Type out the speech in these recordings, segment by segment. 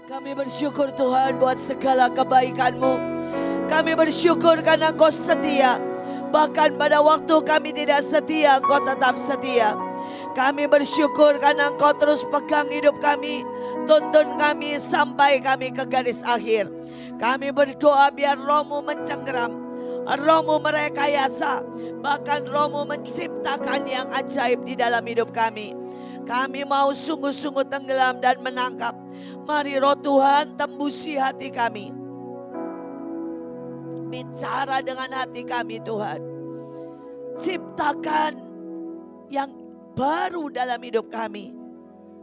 Kami bersyukur Tuhan buat segala kebaikan-Mu. Kami bersyukur karena Engkau setia. Bahkan pada waktu kami tidak setia, Engkau tetap setia. Kami bersyukur karena Engkau terus pegang hidup kami. Tuntun kami sampai kami ke garis akhir. Kami berdoa biar Roh-Mu mencengkeram, Roh-Mu merekayasa, bahkan Roh-Mu menciptakan yang ajaib di dalam hidup kami. Kami mau sungguh-sungguh tenggelam dan menangkap. Mari Roh Tuhan tembusi hati kami. Bicara dengan hati kami Tuhan. Ciptakan yang baru dalam hidup kami.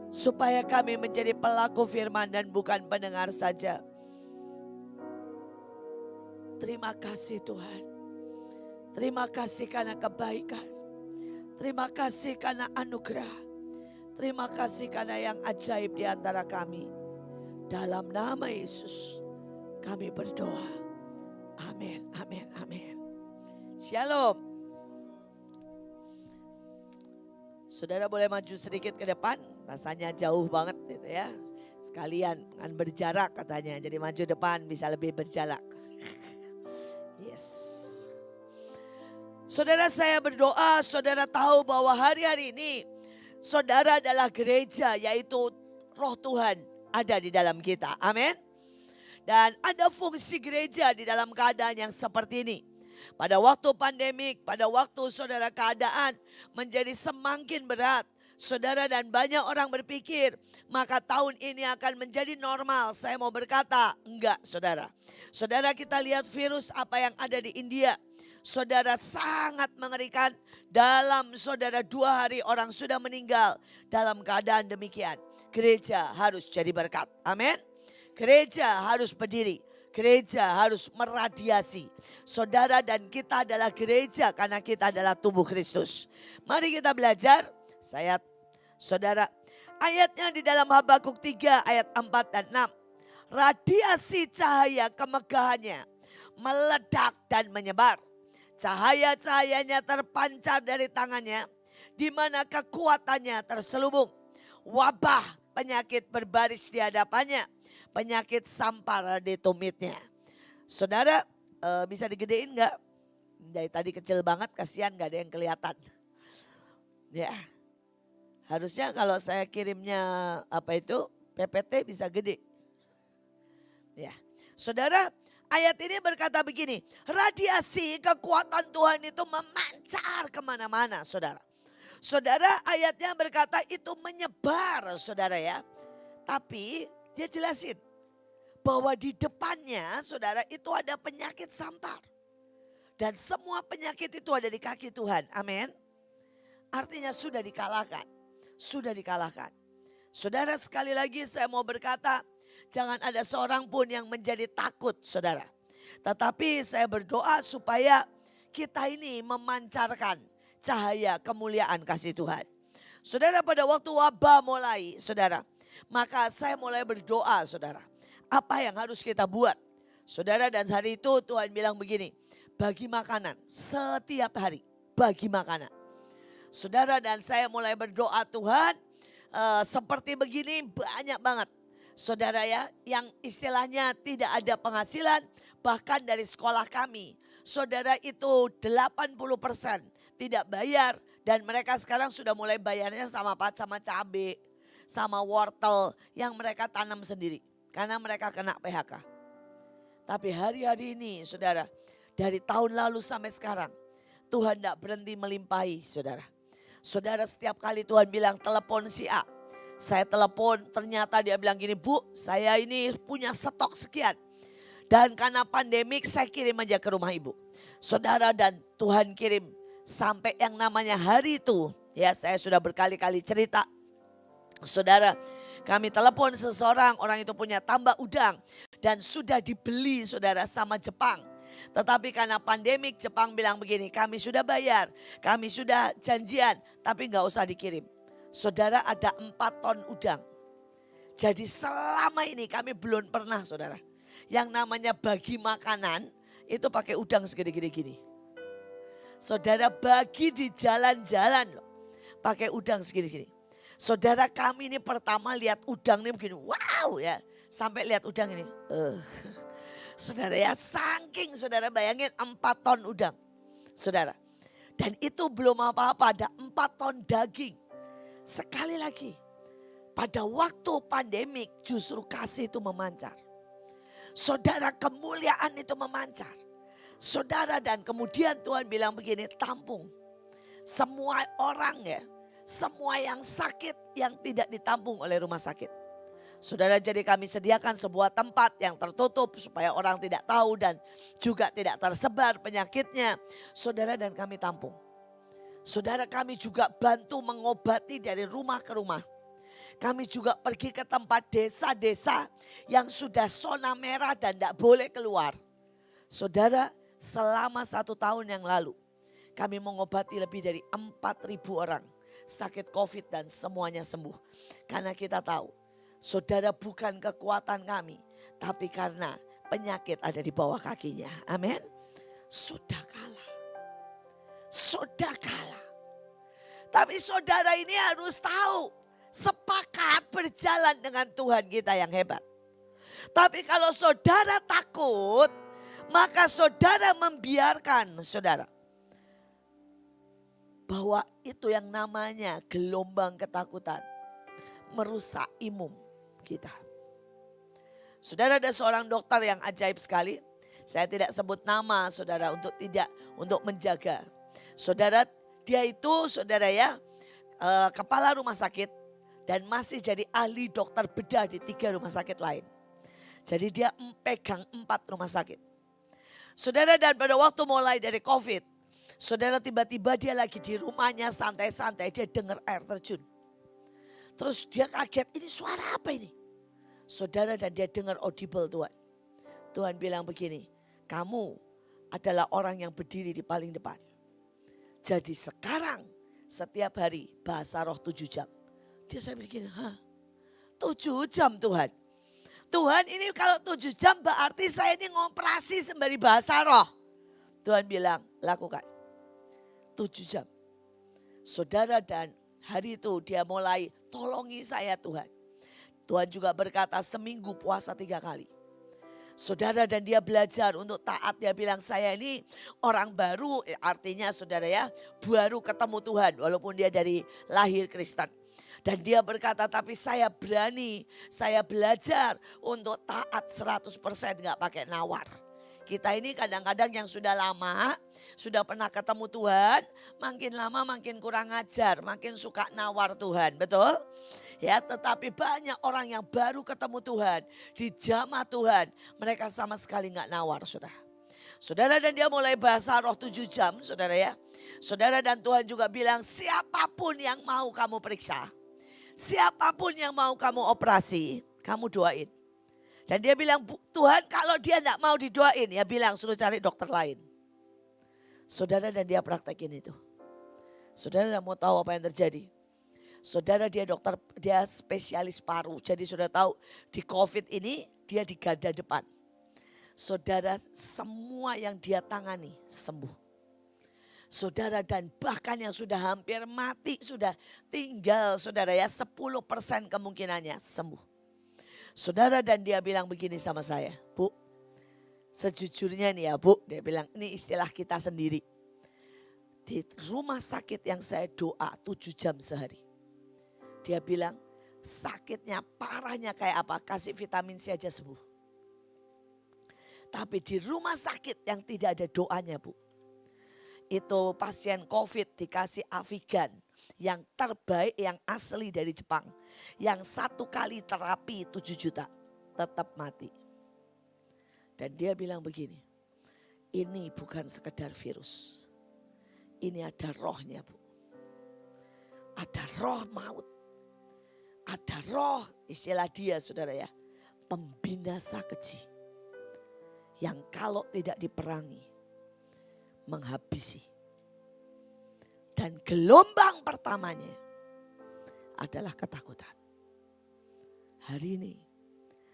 Supaya kami menjadi pelaku firman dan bukan pendengar saja. Terima kasih Tuhan. Terima kasih karena kebaikan. Terima kasih karena anugerah. Terima kasih karena yang ajaib di antara kami. Dalam nama Yesus kami berdoa. Amin, amin, amin. Shalom. Saudara boleh maju sedikit ke depan. Rasanya jauh banget gitu ya. Sekalian kan berjarak katanya. Jadi maju depan bisa lebih berjarak. Yes. Saudara saya berdoa, saudara tahu bahwa hari-hari ini saudara adalah gereja, yaitu Roh Tuhan ada di dalam kita. Amin. Dan ada fungsi gereja di dalam keadaan yang seperti ini. Pada waktu pandemik, pada waktu saudara keadaan menjadi semakin berat. Saudara dan banyak orang berpikir, maka tahun ini akan menjadi normal. Saya mau berkata, enggak saudara. Saudara kita lihat virus apa yang ada di India. Saudara sangat mengerikan. Dalam saudara 2 hari orang sudah meninggal dalam keadaan demikian. Gereja harus jadi berkat. Amin. Gereja harus berdiri. Gereja harus meradiasi. Saudara dan kita adalah gereja karena kita adalah tubuh Kristus. Mari kita belajar. Saudara, ayatnya di dalam Habakuk 3 ayat 4 dan 6. Radiasi cahaya kemegahannya meledak dan menyebar. Cahaya-cahayanya terpancar dari tangannya, di mana kekuatannya terselubung. Wabah penyakit berbaris di hadapannya, penyakit sampar di tumitnya. Saudara bisa digedein gak? Dari tadi kecil banget, kasihan gak ada yang kelihatan. Ya, harusnya kalau saya kirimnya PPT bisa gede. Ya, saudara, ayat ini berkata begini, radiasi kekuatan Tuhan itu memancar kemana-mana saudara. Saudara, ayatnya berkata itu menyebar saudara ya. Tapi dia jelasin bahwa di depannya saudara itu ada penyakit sampar. Dan semua penyakit itu ada di kaki Tuhan, amin. Artinya sudah dikalahkan, sudah dikalahkan. Saudara, sekali lagi saya mau berkata, jangan ada seorang pun yang menjadi takut saudara. Tetapi saya berdoa supaya kita ini memancarkan cahaya kemuliaan kasih Tuhan. Saudara, pada waktu wabah mulai saudara, maka saya mulai berdoa saudara. Apa yang harus kita buat? Saudara, dan hari itu Tuhan bilang begini, bagi makanan setiap hari, bagi makanan. Saudara, dan saya mulai berdoa Tuhan, seperti begini banyak banget. Saudara ya, yang istilahnya tidak ada penghasilan, bahkan dari sekolah kami. Saudara itu 80% tidak bayar dan mereka sekarang sudah mulai bayarnya sama cabai, sama wortel yang mereka tanam sendiri. Karena mereka kena PHK. Tapi hari-hari ini saudara, dari tahun lalu sampai sekarang, Tuhan tidak berhenti melimpahi saudara. Saudara, setiap kali Tuhan bilang telepon si A. Saya telepon, ternyata dia bilang gini, Bu, saya ini punya stok sekian. Dan karena pandemik saya kirim aja ke rumah ibu. Saudara, dan Tuhan kirim sampai yang namanya hari itu. Ya, saya sudah berkali-kali cerita. Saudara, kami telepon seseorang, orang itu punya tambak udang. Dan sudah dibeli saudara sama Jepang. Tetapi karena pandemik Jepang bilang begini, kami sudah bayar, kami sudah janjian, tapi gak usah dikirim. Saudara, ada 4 ton udang. Jadi selama ini kami belum pernah saudara. Yang namanya bagi makanan itu pakai udang segede-gede gini. Saudara, bagi di jalan-jalan loh. Pakai udang segini-gini. Saudara, kami ini pertama lihat udang ini begini, wow ya. Sampai lihat udang ini. Saudara ya, saking saudara bayangin 4 ton udang. Saudara. Dan itu belum apa-apa, ada 4 ton daging. Sekali lagi, pada waktu pandemik justru kasih itu memancar. Saudara, kemuliaan itu memancar. Saudara, dan kemudian Tuhan bilang begini, tampung. Semua orang ya, semua yang sakit yang tidak ditampung oleh rumah sakit. Saudara, jadi kami sediakan sebuah tempat yang tertutup supaya orang tidak tahu dan juga tidak tersebar penyakitnya. Saudara, dan kami tampung. Saudara, kami juga bantu mengobati dari rumah ke rumah. Kami juga pergi ke tempat desa-desa yang sudah zona merah dan tidak boleh keluar. Saudara, selama 1 tahun yang lalu kami mengobati lebih dari 4.000 orang sakit COVID dan semuanya sembuh. Karena kita tahu, saudara, bukan kekuatan kami, tapi karena penyakit ada di bawah kakinya. Amin. Sudah kalah. Sudah kalah. Tapi saudara ini harus tahu, sepakat berjalan dengan Tuhan kita yang hebat. Tapi kalau saudara takut, maka saudara membiarkan saudara. Bahwa itu yang namanya gelombang ketakutan. Merusak imun kita. Saudara, ada seorang dokter yang ajaib sekali. Saya tidak sebut nama saudara untuk menjaga. Saudara, dia itu saudara ya, kepala rumah sakit. Dan masih jadi ahli dokter bedah di 3 rumah sakit lain. Jadi dia pegang 4 rumah sakit. Saudara, dan pada waktu mulai dari COVID, saudara, tiba-tiba dia lagi di rumahnya santai-santai, dia dengar air terjun. Terus dia kaget, ini suara apa ini? Saudara, dan dia dengar audible Tuhan. Tuhan bilang begini, kamu adalah orang yang berdiri di paling depan. Jadi sekarang setiap hari bahasa roh 7 jam. Dia saya begini, 7 jam Tuhan. Tuhan, ini kalau 7 jam berarti saya ini ngoperasi sembari bahasa roh. Tuhan bilang, lakukan 7 jam. Saudara, dan hari itu dia mulai tolongi saya Tuhan. Tuhan juga berkata seminggu puasa 3 kali. Saudara, dan dia belajar untuk taat. Dia bilang, saya ini orang baru, artinya saudara ya, baru ketemu Tuhan walaupun dia dari lahir Kristen. Dan dia berkata, tapi saya berani, saya belajar untuk taat 100% gak pakai nawar. Kita ini kadang-kadang yang sudah lama, sudah pernah ketemu Tuhan, makin lama makin kurang ajar, makin suka nawar Tuhan, betul? Ya, tetapi banyak orang yang baru ketemu Tuhan, di jamaah Tuhan, mereka sama sekali gak nawar, saudara. Saudara, dan dia mulai bahasa roh 7 jam, saudara ya. Saudara, dan Tuhan juga bilang, siapapun yang mau kamu periksa, siapapun yang mau kamu operasi, kamu doain. Dan dia bilang, Tuhan kalau dia tidak mau didoain, ya bilang suruh cari dokter lain. Saudara, dan dia praktekin itu. Saudara, tidak mau tahu apa yang terjadi. Saudara, dia dokter, dia spesialis paru. Jadi sudah tahu di COVID ini dia di garda depan. Saudara, semua yang dia tangani sembuh. Saudara, dan bahkan yang sudah hampir mati sudah tinggal saudara ya 10% kemungkinannya sembuh. Saudara, dan dia bilang begini sama saya, Bu, sejujurnya nih ya Bu, dia bilang ini istilah kita sendiri. Di rumah sakit yang saya doa 7 jam sehari. Dia bilang sakitnya parahnya kayak apa, kasih vitamin C aja sembuh. Tapi di rumah sakit yang tidak ada doanya Bu. Itu pasien COVID dikasih Avigan yang terbaik, yang asli dari Jepang. Yang 1 kali terapi 7 juta, tetap mati. Dan dia bilang begini, ini bukan sekedar virus. Ini ada rohnya Bu. Ada roh maut. Ada roh, istilah dia saudara ya, pembinasa keji. Yang kalau tidak diperangi, menghabisi. Dan gelombang pertamanya adalah ketakutan. Hari ini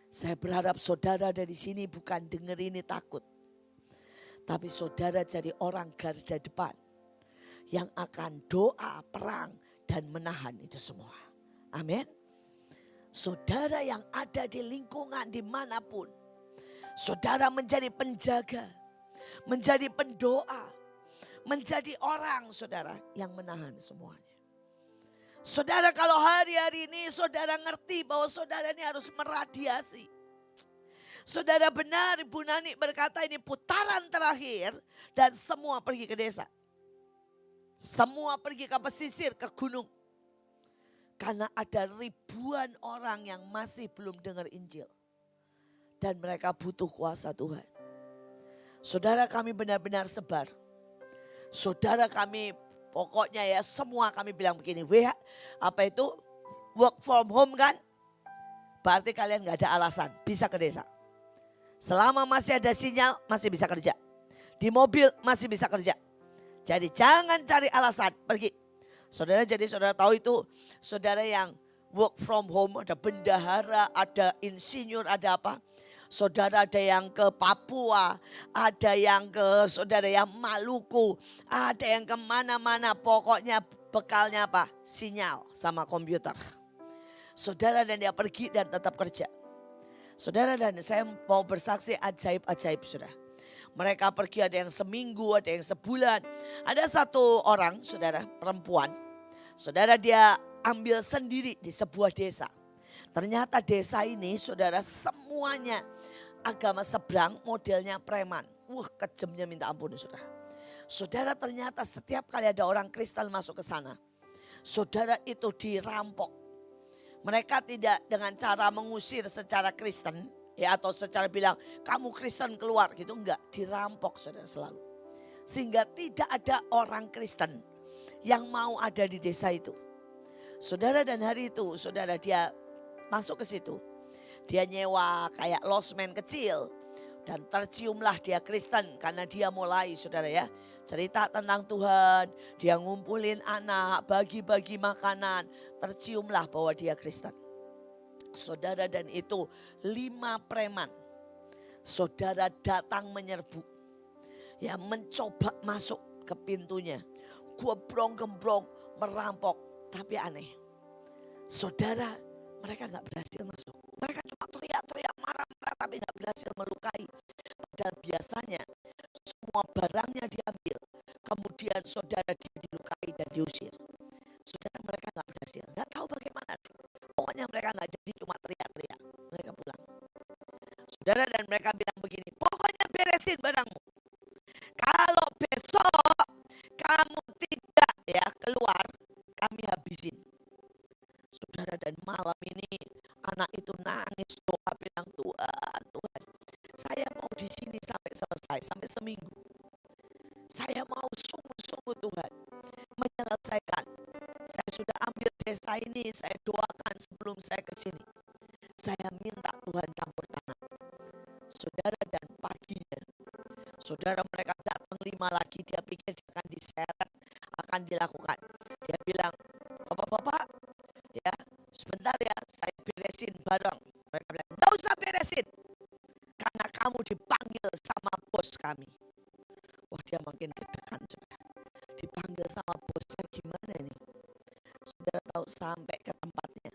saya berharap saudara dari sini bukan dengar ini takut. Tapi saudara jadi orang garda depan yang akan doa, perang dan menahan itu semua. Amin. Saudara yang ada di lingkungan dimanapun, saudara menjadi penjaga, menjadi pendoa, menjadi orang saudara yang menahan semuanya. Saudara, kalau hari-hari ini saudara ngerti bahwa saudara ini harus meradiasi. Saudara, benar Ibu Nani berkata ini putaran terakhir dan semua pergi ke desa. Semua pergi ke pesisir, ke gunung. Karena ada ribuan orang yang masih belum dengar Injil. Dan mereka butuh kuasa Tuhan. Saudara, kami benar-benar sebar. Saudara, kami pokoknya ya semua kami bilang begini. Apa itu? Work from home kan? Berarti kalian gak ada alasan bisa ke desa. Selama masih ada sinyal masih bisa kerja. Di mobil masih bisa kerja. Jadi jangan cari alasan, pergi. Saudara, jadi saudara tahu itu saudara yang work from home, ada bendahara, ada insinyur, ada apa. Saudara ada yang ke Papua, ada yang ke saudara yang Maluku, ada yang kemana-mana. Pokoknya bekalnya apa? Sinyal sama komputer. Saudara, dan dia pergi dan tetap kerja. Saudara, dan saya mau bersaksi ajaib-ajaib saudara. Mereka pergi, ada yang seminggu, ada yang sebulan. Ada satu orang saudara, perempuan. Saudara, dia ambil sendiri di sebuah desa. Ternyata desa ini saudara semuanya agama seberang, modelnya preman. Wah, kejamnya minta ampun saudara. Saudara, ternyata setiap kali ada orang Kristen masuk ke sana, saudara, itu dirampok. Mereka tidak dengan cara mengusir secara Kristen ya, atau secara bilang kamu Kristen keluar gitu, enggak, dirampok saudara selalu. Sehingga tidak ada orang Kristen yang mau ada di desa itu. Saudara, dan hari itu saudara dia masuk ke situ. Dia nyewa kayak losmen kecil dan terciumlah dia Kristen karena dia mulai saudara ya cerita tentang Tuhan, dia ngumpulin anak, bagi-bagi makanan, terciumlah bahwa dia Kristen. Saudara, dan itu 5 preman. Saudara datang menyerbu. Ya, mencoba masuk ke pintunya. Gembrong-gembrong merampok, tapi aneh. Saudara, mereka gak berhasil masuk. Mereka cuma teriak-teriak marah-marah tapi gak berhasil melukai. Padahal biasanya semua barangnya diambil. Kemudian saudara dia dilukai dan diusir. Saudara, mereka gak berhasil. Gak tahu bagaimana. Pokoknya mereka gak jadi, cuma teriak-teriak. Mereka pulang. Saudara, dan mereka bilang begini, pokoknya beresin barangmu. Kalau besok kamu tidak ya keluar, kami habisin. Saudara, dan malam ini anak itu nangis doa bilang, Tuhan, Tuhan, saya mau di sini sampai selesai, sampai seminggu. Saya mau sungguh-sungguh Tuhan menyelesaikan. Saya sudah ambil desa ini, saya doakan sebelum saya ke sini. Saya minta Tuhan campur tangan. Saudara, dan paginya, saudara, mereka datang 5 lagi, dia pikir dia akan diseret, akan dilakukan. Dia bilang, Bapak-bapak, ya sebentar ya, saya beresin barang. Mereka bilang, enggak usah beresin, karena kamu dipanggil sama bos kami. Wah, dia makin deg-degan saudara. Dipanggil sama bosnya gimana ini? Saudara tahu, sampai ke tempatnya,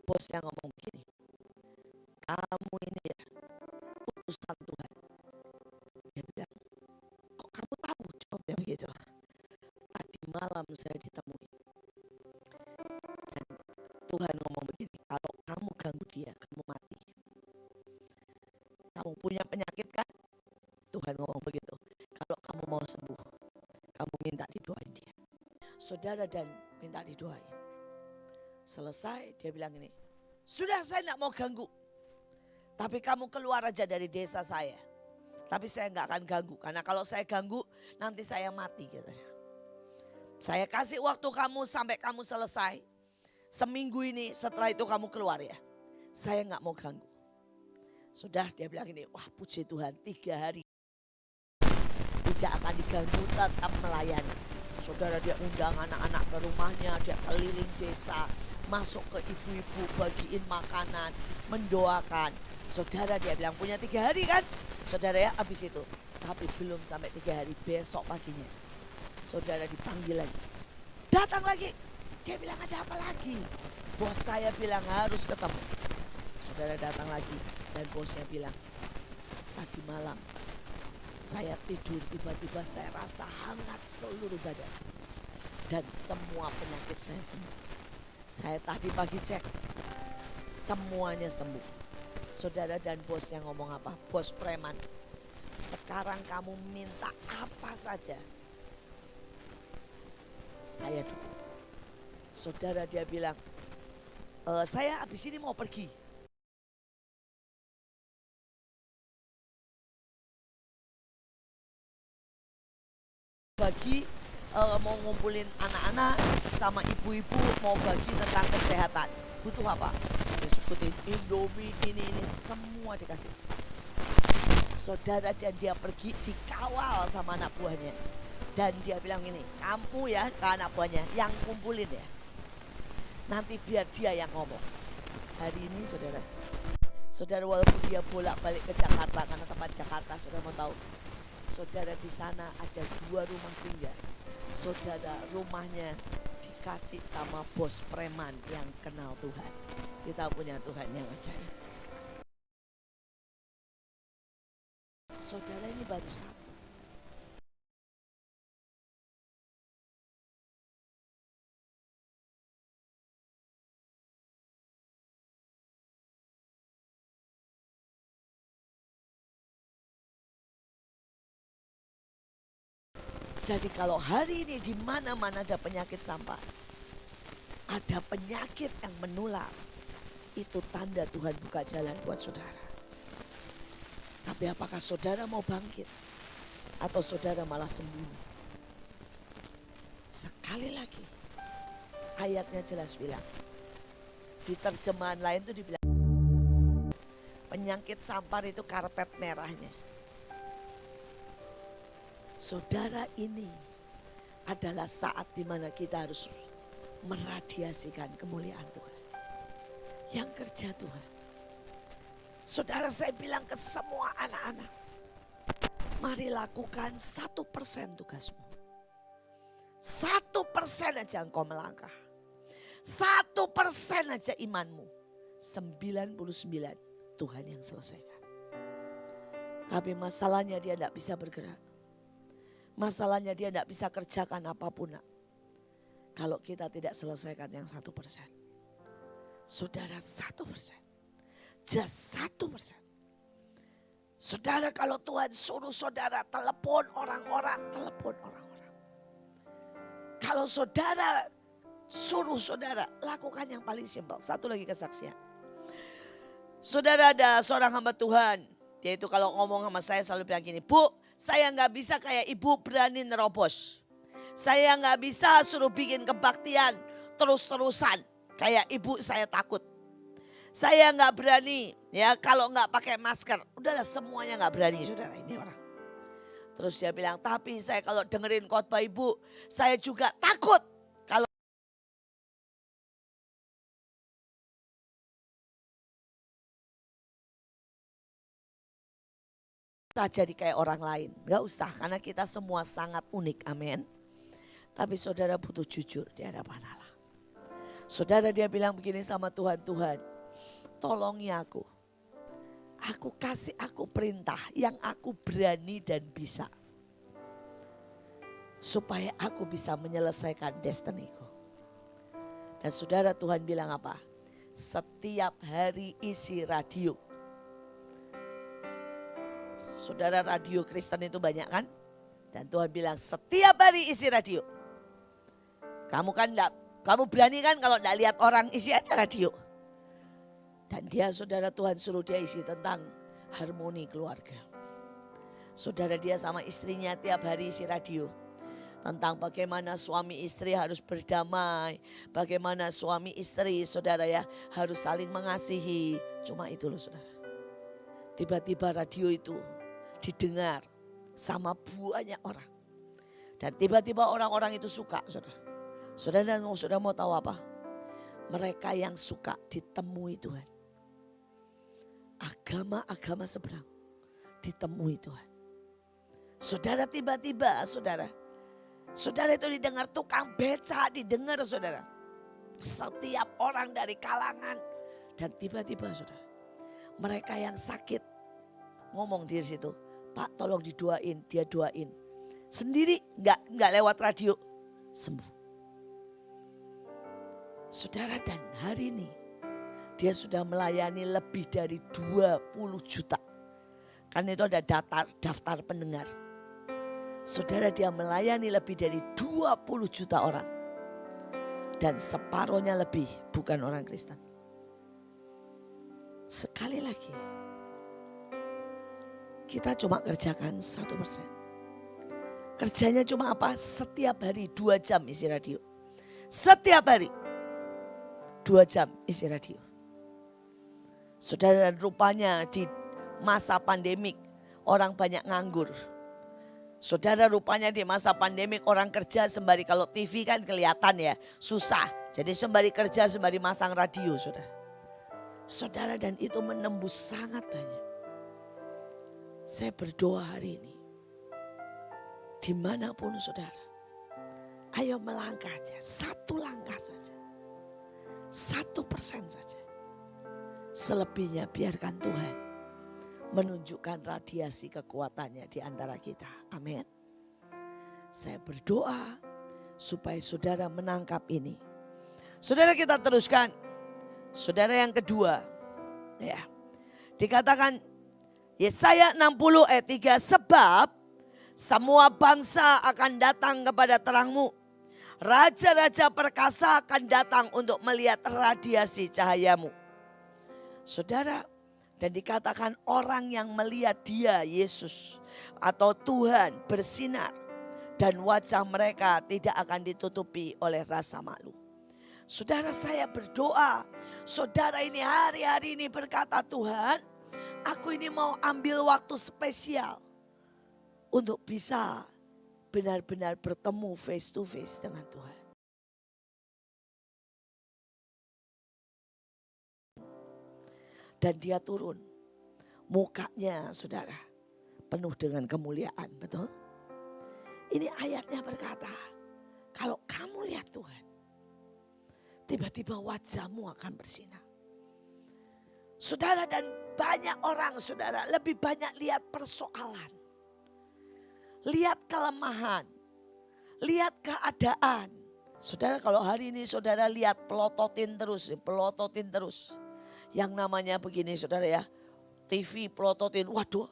bosnya ngomong begini, kamu ini ya utusan Tuhan. Dia bilang, kok kamu tahu? Jawabnya begitu. Tadi malam saya ditemui. Dan Tuhan ngomong begini, kalau kamu ganggu dia, kamu mati. Kamu punya penyakit kan? Tuhan ngomong begitu. Kalau kamu mau sembuh, kamu minta didoain dia. Saudara, dan minta didoain. Selesai, dia bilang ini, sudah, saya tidak mau ganggu. Tapi kamu keluar aja dari desa saya. Tapi saya nggak akan ganggu, karena kalau saya ganggu nanti saya mati katanya. Saya kasih waktu kamu sampai kamu selesai. Seminggu ini, setelah itu kamu keluar ya. Saya nggak mau ganggu. Sudah, dia bilang ini, wah puji Tuhan, 3 hari tidak akan diganggu, tetap melayani. Saudara, dia undang anak-anak ke rumahnya, dia keliling desa, masuk ke ibu-ibu, bagiin makanan, mendoakan. Saudara, dia bilang punya 3 hari kan? Saudara ya, habis itu. Tapi belum sampai 3 hari, besok paginya. Saudara dipanggil lagi. Datang lagi. Dia bilang, ada apa lagi? Bos saya bilang harus ketemu. Saudara datang lagi dan bosnya bilang, tadi malam saya tidur tiba-tiba saya rasa hangat seluruh badan. Dan semua penyakit saya sembuh. Saya tadi pagi cek, semuanya sembuh. Saudara dan bos yang ngomong apa? Bos preman. Sekarang kamu minta apa saja, saya dukung. Saudara dia bilang, saya habis ini mau pergi. Bagi mau ngumpulin anak-anak sama ibu-ibu, mau bagi tentang kesehatan. Butuh apa? Disebutin Indomie, ini semua dikasih. Saudara dan dia pergi dikawal sama anak buahnya. Dan dia bilang ini, kamu ya ke anak buahnya yang kumpulin ya. Nanti biar dia yang ngomong. Hari ini saudara walaupun dia bolak-balik ke Jakarta karena tempat Jakarta, saudara mau tahu, saudara di sana ada 2 rumah singgah. Saudara rumahnya dikasih sama bos preman yang kenal Tuhan. Kita punya Tuhan yang ajaib. Saudara ini baru satu. Jadi kalau hari ini di mana-mana ada penyakit sampah, ada penyakit yang menular, itu tanda Tuhan buka jalan buat saudara. Tapi apakah saudara mau bangkit atau saudara malah sembunyi? Sekali lagi, ayatnya jelas bilang, di terjemahan lain itu dibilang, penyakit sampar itu karpet merahnya. Saudara, ini adalah saat dimana kita harus meradiasikan kemuliaan Tuhan. Yang kerja Tuhan. Saudara, saya bilang ke semua anak-anak, mari lakukan 1% tugasmu. 1% aja engkau melangkah. 1% aja imanmu. 99 Tuhan yang selesaikan. Tapi masalahnya dia tidak bisa bergerak. Masalahnya dia tidak bisa kerjakan apapun. Kalau kita tidak selesaikan yang 1%. Saudara, 1%. Just 1%. Saudara, kalau Tuhan suruh saudara telepon orang-orang, telepon orang-orang. Kalau saudara suruh saudara lakukan yang paling simpel. Satu lagi kesaksian. Saudara, ada seorang hamba Tuhan. Dia itu kalau ngomong sama saya selalu bilang gini, Bu, saya gak bisa kayak ibu berani nerobos. Saya gak bisa suruh bikin kebaktian terus-terusan. Kayak ibu saya takut. Saya nggak berani ya kalau nggak pakai masker. Udahlah, semuanya nggak berani, saudara, ini orang. Terus dia bilang, tapi saya kalau dengerin khotbah ibu, saya juga takut. Kalau kita jadi kayak orang lain. Nggak usah, karena kita semua sangat unik, amin. Tapi saudara butuh jujur di hadapan Allah. Saudara, dia bilang begini sama Tuhan, Tuhan, tolongi aku. Aku kasih aku perintah yang aku berani dan bisa. Supaya aku bisa menyelesaikan destiniku. Dan saudara, Tuhan bilang apa? Setiap hari isi radio. Saudara, radio Kristen itu banyak kan? Dan Tuhan bilang setiap hari isi radio. Kamu kan enggak, kamu berani kan kalau enggak lihat orang, isi aja radio. Dan dia, saudara, Tuhan suruh dia isi tentang harmoni keluarga. Saudara, dia sama istrinya tiap hari isi radio. Tentang bagaimana suami istri harus berdamai. Bagaimana suami istri, saudara ya, harus saling mengasihi. Cuma itu loh, saudara. Tiba-tiba radio itu didengar sama banyak orang. Dan tiba-tiba orang-orang itu suka, saudara. Saudara mau tahu apa? Mereka yang suka ditemui Tuhan. Agama-agama seberang ditemui Tuhan. Saudara, tiba-tiba saudara itu didengar tukang beca, didengar saudara. Setiap orang dari kalangan. Dan tiba-tiba saudara, mereka yang sakit ngomong di situ, Pak tolong didoain, dia doain. Sendiri nggak lewat radio, sembuh. Saudara, dan hari ini dia sudah melayani lebih dari 20 juta. Kan itu ada daftar pendengar. Saudara, dia melayani lebih dari 20 juta orang. Dan separuhnya lebih bukan orang Kristen. Sekali lagi, kita cuma kerjakan 1%. Kerjanya cuma apa? Setiap hari 2 jam isi radio. Setiap hari 2 jam isi radio. Saudara, dan rupanya di masa pandemik orang banyak nganggur. Saudara, rupanya di masa pandemik orang kerja sembari, kalau TV kan kelihatan ya susah. Jadi sembari kerja sembari masang radio saudara. Saudara, dan itu menembus sangat banyak. Saya berdoa hari ini, dimanapun saudara, ayo melangkah aja, 1 langkah saja, 1% saja. Selebihnya biarkan Tuhan menunjukkan radiasi kekuatannya di antara kita. Amin. Saya berdoa supaya saudara menangkap ini. Saudara, kita teruskan. Saudara, yang kedua, ya, dikatakan Yesaya 60 ayat 3, sebab semua bangsa akan datang kepada terangmu. Raja-raja perkasa akan datang untuk melihat radiasi cahayamu. Saudara, dan dikatakan orang yang melihat dia, Yesus atau Tuhan, bersinar. Dan wajah mereka tidak akan ditutupi oleh rasa malu. Saudara, saya berdoa, saudara ini hari-hari ini berkata, Tuhan, aku ini mau ambil waktu spesial untuk bisa benar-benar bertemu face to face dengan Tuhan. Dan dia turun, mukanya saudara penuh dengan kemuliaan, betul? Ini ayatnya berkata, kalau kamu lihat Tuhan, tiba-tiba wajahmu akan bersinar. Saudara, dan banyak orang saudara lebih banyak lihat persoalan. Lihat kelemahan. Lihat keadaan. Saudara, kalau hari ini saudara lihat pelototin terus. Yang namanya begini saudara ya. TV pelototin, waduh.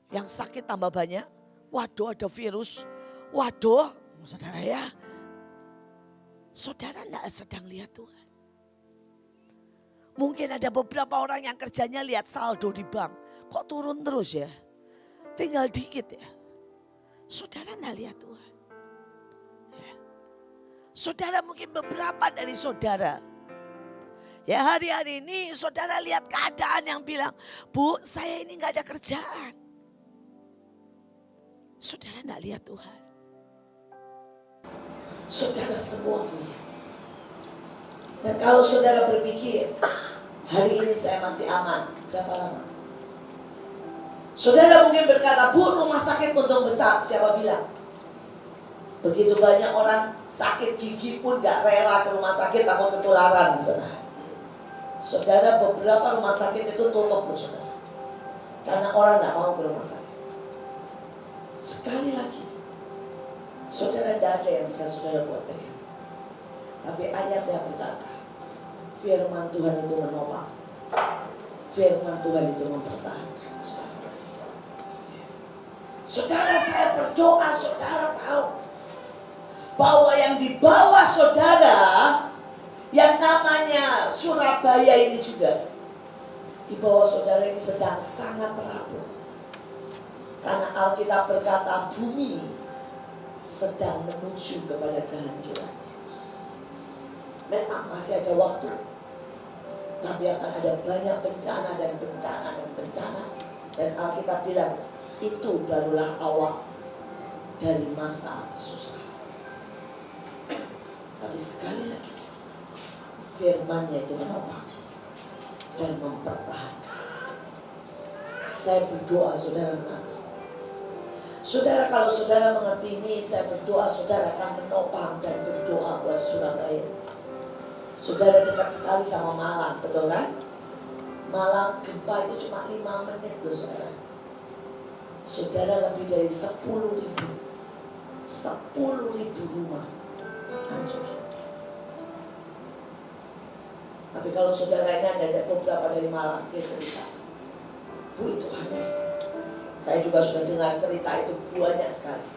Yang sakit tambah banyak. Waduh, ada virus. Waduh, saudara ya. Saudara tidak sedang lihat Tuhan. Mungkin ada beberapa orang yang kerjanya lihat saldo di bank. Kok turun terus ya? Tinggal dikit ya. Saudara tidak lihat Tuhan. Ya. Saudara, mungkin beberapa dari saudara. Ya, hari-hari ini saudara lihat keadaan yang bilang, Bu, saya ini gak ada kerjaan. Saudara tidak lihat Tuhan. Saudara semua punya. Dan kalau saudara berpikir, hari ini saya masih aman, berapa lama? Saudara mungkin berkata, Bu, rumah sakit untung besar, siapa bilang? Begitu banyak orang sakit gigi pun gak rela ke rumah sakit, takut ketularan. Saudara, beberapa rumah sakit itu tutup, saudara. Karena orang gak mau ke rumah sakit. Sekali lagi, saudara, tidak ada yang bisa saudara buat pegang. Tapi ayat yang berkata, firman Tuhan itu menopang. Firman Tuhan itu mempertahankan. Saudara, saya berdoa saudara tahu bahwa yang di bawah saudara, yang namanya Surabaya ini juga, di bawah saudara ini sedang sangat rapuh. Karena Alkitab berkata bumi sedang menuju kepada kehancurannya. Memang masih ada waktu, tapi akan ada banyak bencana dan bencana dan bencana. Dan Alkitab bilang itu barulah awal dari masa kesusahan. Tapi sekali lagi, firman-Nya itu menopang dan mempertahankan. Saya berdoa saudara menangkap. Saudara, kalau saudara mengerti ini, saya berdoa saudara akan menopang dan berdoa buat Surabaya. Saudara dekat sekali sama Malang, betul kan? Malang gempa itu cuma 5 menit loh saudara. Saudara lebih dari 10.000 rumah hancur. Tapi kalau saudaranya ada beberapa dari Malang, dia cerita, Bu, itu aneh. Saya juga sudah dengar cerita itu banyak sekali.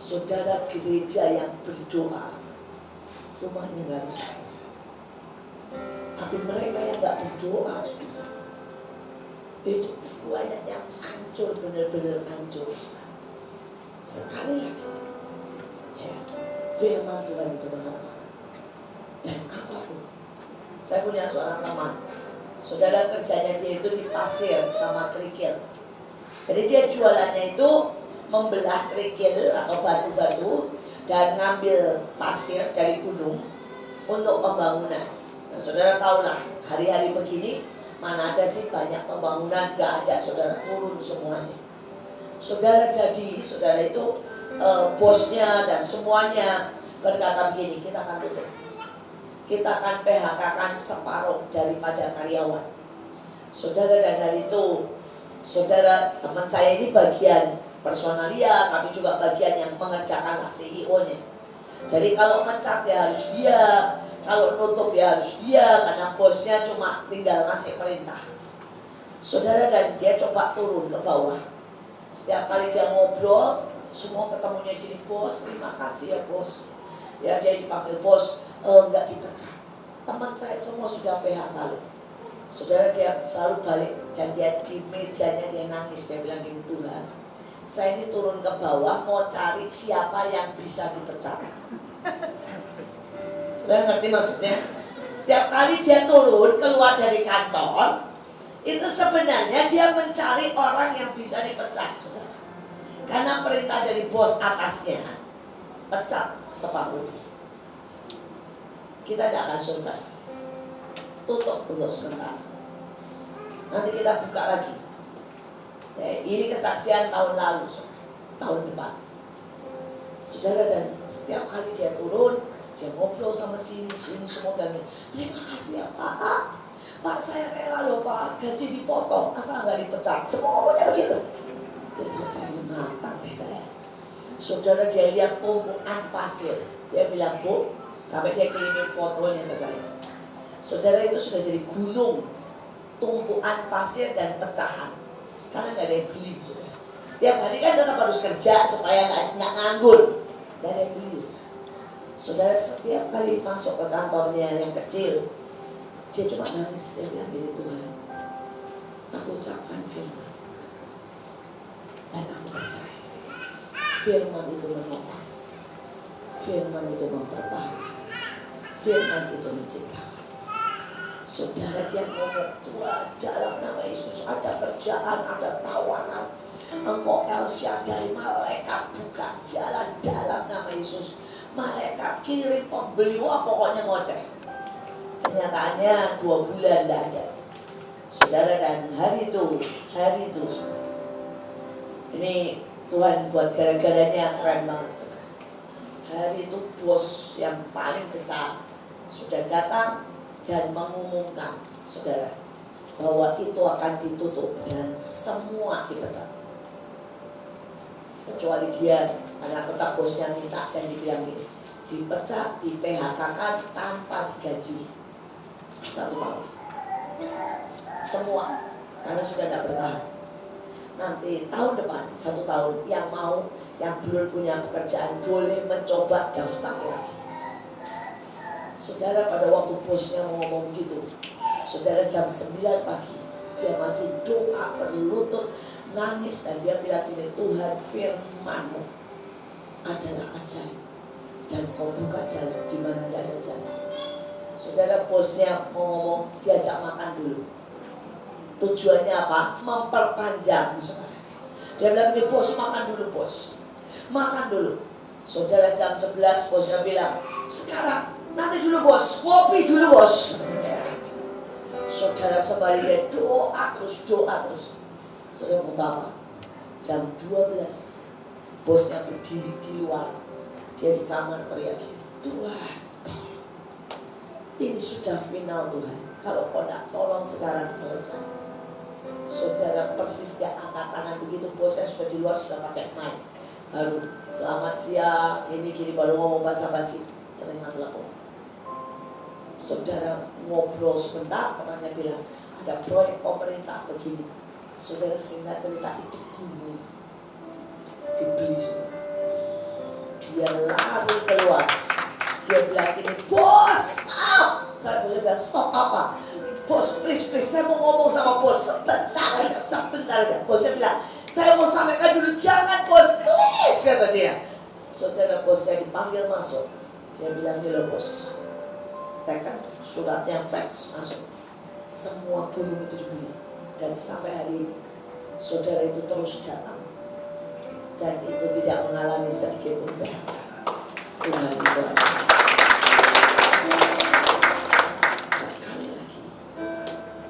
Saudara, gereja yang berdoa, rumahnya nggak rusak. Tapi mereka yang nggak berdoa, itu banyak yang hancur, benar-benar hancur. Sekali lagi, ya, firman Tuhan itu menopang. Dan apapun, saya punya seorang teman, saudara, kerjanya dia itu di pasir sama kerikil. Jadi dia jualannya itu membelah kerikil atau batu-batu dan ngambil pasir dari gunung untuk pembangunan. Nah, saudara tahulah, hari-hari begini mana ada sih banyak pembangunan, gak ada, saudara, turun semuanya. Saudara, jadi saudara itu bosnya dan semuanya berkata begini, kita akan tutup. Kita akan PHK-kan separuh daripada karyawan. Saudara, dan dari itu, saudara, teman saya ini bagian personalia, tapi juga bagian yang mengerjakan CEO-nya. Jadi kalau mencat ya harus dia, kalau nutup ya harus dia, karena bosnya cuma tinggal ngasih perintah. Saudara, dan dia coba turun ke bawah. Setiap kali dia ngobrol, semua ketemunya gini, bos, terima kasih ya bos. Ya, dia dipanggil bos, enggak dipecat. Teman saya semua sudah PHK loh. Saudara, dia selalu balik dan dia di mejanya dia nangis, dia bilang gini, Tuhan, saya ini turun ke bawah mau cari siapa yang bisa dipecat. Saudara ngerti maksudnya? Setiap kali dia turun keluar dari kantor, itu sebenarnya dia mencari orang yang bisa dipecat, saudara. Karena perintah dari bos atasnya, pecat separuh. Kita tidak akan survive. Tutup untuk sementara. Nanti kita buka lagi. Ya, ini kesaksian tahun lalu, tahun depan. Saudara, dan setiap kali dia turun, dia ngobrol sama sini semua dan terima kasih ya Pak. Pak, saya rela loh Pak, gaji dipotong, asal nggak dipecat. Semuanya begitu. Dia sekali menatap saya. Saudara, dia lihat tumpukan pasir. Dia bilang, Bu, sampai dia kirimin fotonya ke saya. Saudara, itu sudah jadi gunung, tumpukan pasir dan pecahan. Karena nggak ada yang beli, saudara. Tiap hari kan tetap harus kerja supaya nggak nganggur. Nggak ada yang beli, saudara. Saudara, setiap kali masuk ke kantornya yang kecil, dia cuma nangis, dia bilang gini, Tuhan, aku ucapkan firman. Dan aku percaya, firman itu menopang, firman itu mempertahankan, firman itu menciptakan. Saudara, dia ngomong, Tuhan, dalam nama Yesus ada kerjaan, ada tawanan. Engkau El Shaddai, malaikat buka jalan dalam nama Yesus. Malaikat kirim pembeli, wah pokoknya ngoceh. Kenyataannya 2 bulan tidak ada. Saudara, dan hari itu ini Tuhan buat gara-garanya keren banget. Hari itu bos yang paling besar sudah datang dan mengumumkan, saudara, bahwa itu akan ditutup dan semua dipecat. Kecuali dia, karena tetap bosnya minta dan dibilang gini, dipecat, di PHK-kan tanpa digaji 1 tahun. Semua, karena sudah tidak bertahan. Nanti tahun depan 1 tahun yang mau, yang belum punya pekerjaan boleh mencoba daftar lagi. Saudara, pada waktu bosnya mau ngomong gitu, saudara, jam 9 pagi dia masih doa berlutut, nangis, dan dia bilang ini, Tuhan, firman-Mu adalah ajaib dan Kau buka jalan di mana tidak ada jalan. Saudara, bosnya mau ngomong, diajak makan dulu. Tujuannya apa? Memperpanjang. Dia bilang ini, bos, makan dulu bos, makan dulu. Saudara, jam 11 bosnya bilang, sekarang nanti dulu bos, kopi dulu bos. Saudara, sebaliknya doa terus. Saudara mau apa? Jam 12 bosnya berdiri di luar, dia di kamar teriak, Tuhan tolong, Ini sudah final Tuhan. Kalau kau nak tolong sekarang selesai. Saudara persis gak angkat tangan begitu, bosnya sudah di luar, sudah pakai mic. Baru selamat siang, gini baru ngomong basa-basi. Terima telepon. Saudara ngobrol sebentar, orangnya bilang ada proyek pemerintah begini. Saudara singkat cerita itu ini dibeli semua. Dia lari keluar. Dia bilang gini, bos, stop. Saya boleh bilang stop apa? Bos, please, saya mau ngomong sama bos sebentar aja. Bosnya bilang, saya mau sampaikan dulu, jangan bos, please, kata dia. Saudara, bos saya dipanggil masuk. Dia bilang, loh bos, tekan suratnya fax masuk. Semua gunung itu dibeli. Dan sampai hari ini, saudara itu terus datang. Dan itu tidak mengalami sedikit pun PHK. Tuhan itu aja. Sekali lagi,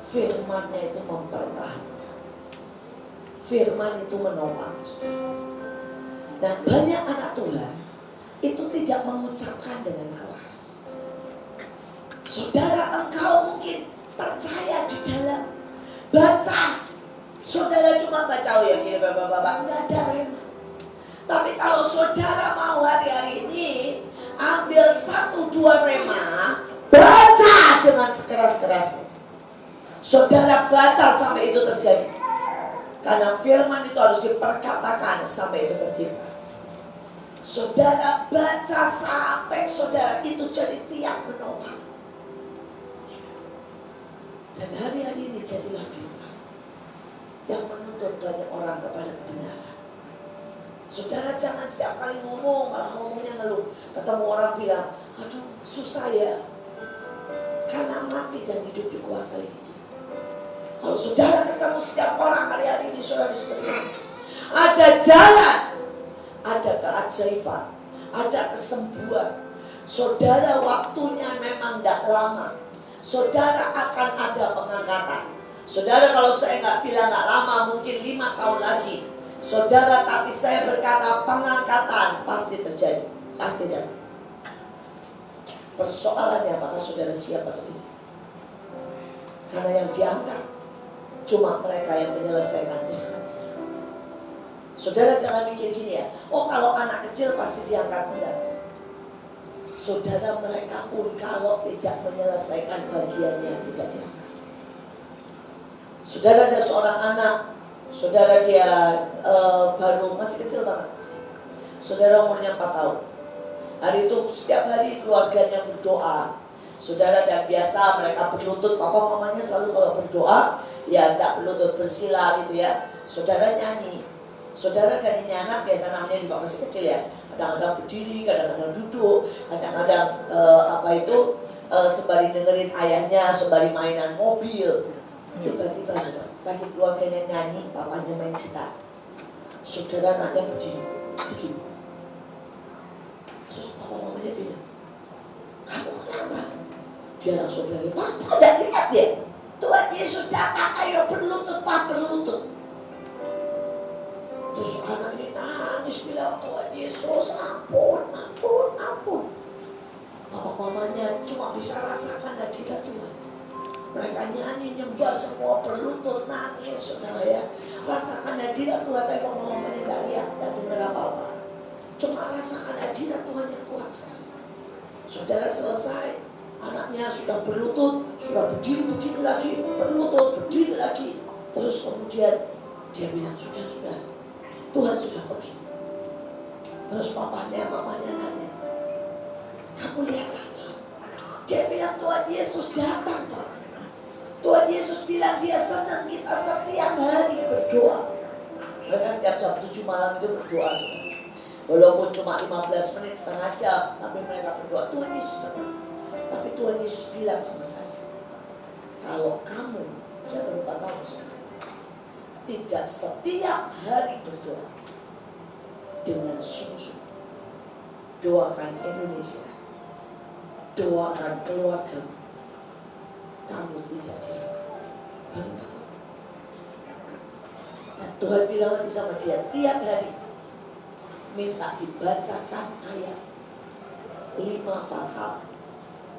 firman-Nya itu mempertahankan. Firman itu menopang. Nah, banyak anak Tuhan itu tidak mengucapkan dengan keras. Saudara, engkau mungkin percaya di dalam baca. Saudara cuma baca, oh ya gini bapak-bapak, enggak ada rema. Tapi kalau saudara mau hari-hari ini ambil 1-2 rema, baca dengan sekeras-kerasnya. Saudara baca sampai itu terjadi. Karena firman itu harus diperkatakan sampai itu tercipta. Saudara baca sampai saudara itu jadi tiang menopang. Dan hari-hari ini jadilah bintang yang menuntut banyak orang kepada kebenaran. Saudara jangan setiap kali ngomong malah ngomongnya ngeluh. Ketemu orang bilang, aduh susah ya. Karena mati dan hidup dikuasai. Kalau saudara ketemu setiap orang hari-hari ini, saudara seterima. Ada jalan, ada keajaiban, ada kesembuhan. Saudara waktunya memang tidak lama. Saudara akan ada pengangkatan. Saudara kalau saya nggak bilang nggak lama, mungkin 5 tahun lagi. Saudara, tapi saya berkata pengangkatan pasti terjadi, pasti datang. Persoalannya apakah saudara siap atau tidak? Karena yang diangkat cuma mereka yang menyelesaikan destiny. Saudara jangan mikir gini ya, oh kalau anak kecil pasti diangkat, enggak. Saudara, mereka pun kalau tidak menyelesaikan bagiannya tidak diangkat. Saudara, ada seorang anak, saudara dia baru masih kecil banget. Saudara umurnya 4 tahun. Hari itu setiap hari keluarganya berdoa. Saudara, dan biasa mereka berlutut, papa mamanya selalu kalau berdoa ya enggak berlutut, bersila gitu ya. Saudara nyanyi. Saudara, dan ini anak biasa namanya juga masih kecil ya. Kadang-kadang berdiri, kadang-kadang duduk, kadang-kadang sembari dengerin ayahnya, sembari mainan mobil. Tiba-tiba lagi keluarganya nyanyi, papanya main gitar. Saudara, anaknya berdiri begini. Terus papa mamanya bilang, kamu kenapa? Dia langsung bilang, papa udah lihat ya, Tuhan Yesus datang, ayo berlutut, pak berlutut. Terus anak ini nangis bilang, Tuhan Yesus ampun. Papa mamanya cuma bisa rasakan hadirat Tuhan. Mereka nyanyi, nyembah, semua berlutut, nangis, saudara ya. Rasakan hadirat Tuhan, tapi papa mamanya tidak lihat, tidak dengar apa-apa. Cuma rasakan hadirat Tuhan yang kuat sekali. Saudara, selesai, anaknya sudah berlutut, sudah berdiri begini lagi, berlutut, berdiri lagi. Terus kemudian dia bilang, sudah, Tuhan sudah pergi. Terus papanya, mamanya nanya, kamu lihat apa? Dia bilang, Tuhan Yesus datang, Pak. Tuhan Yesus bilang dia senang kita setiap hari berdoa. Mereka setiap jam 7 malam itu berdoa. Walaupun cuma 15 menit, setengah jam, tapi mereka berdoa. Tuhan Yesus senang. Tapi Tuhan Yesus bilang sama saya, kalau kamu, dia berubah tahun, tidak setiap hari berdoa dengan sungguh-sungguh, doakan Indonesia, doakan keluarga, kamu tidak diangkat. Dan Tuhan bilang lagi sama dia, tiap hari minta dibacakan ayat 5 pasal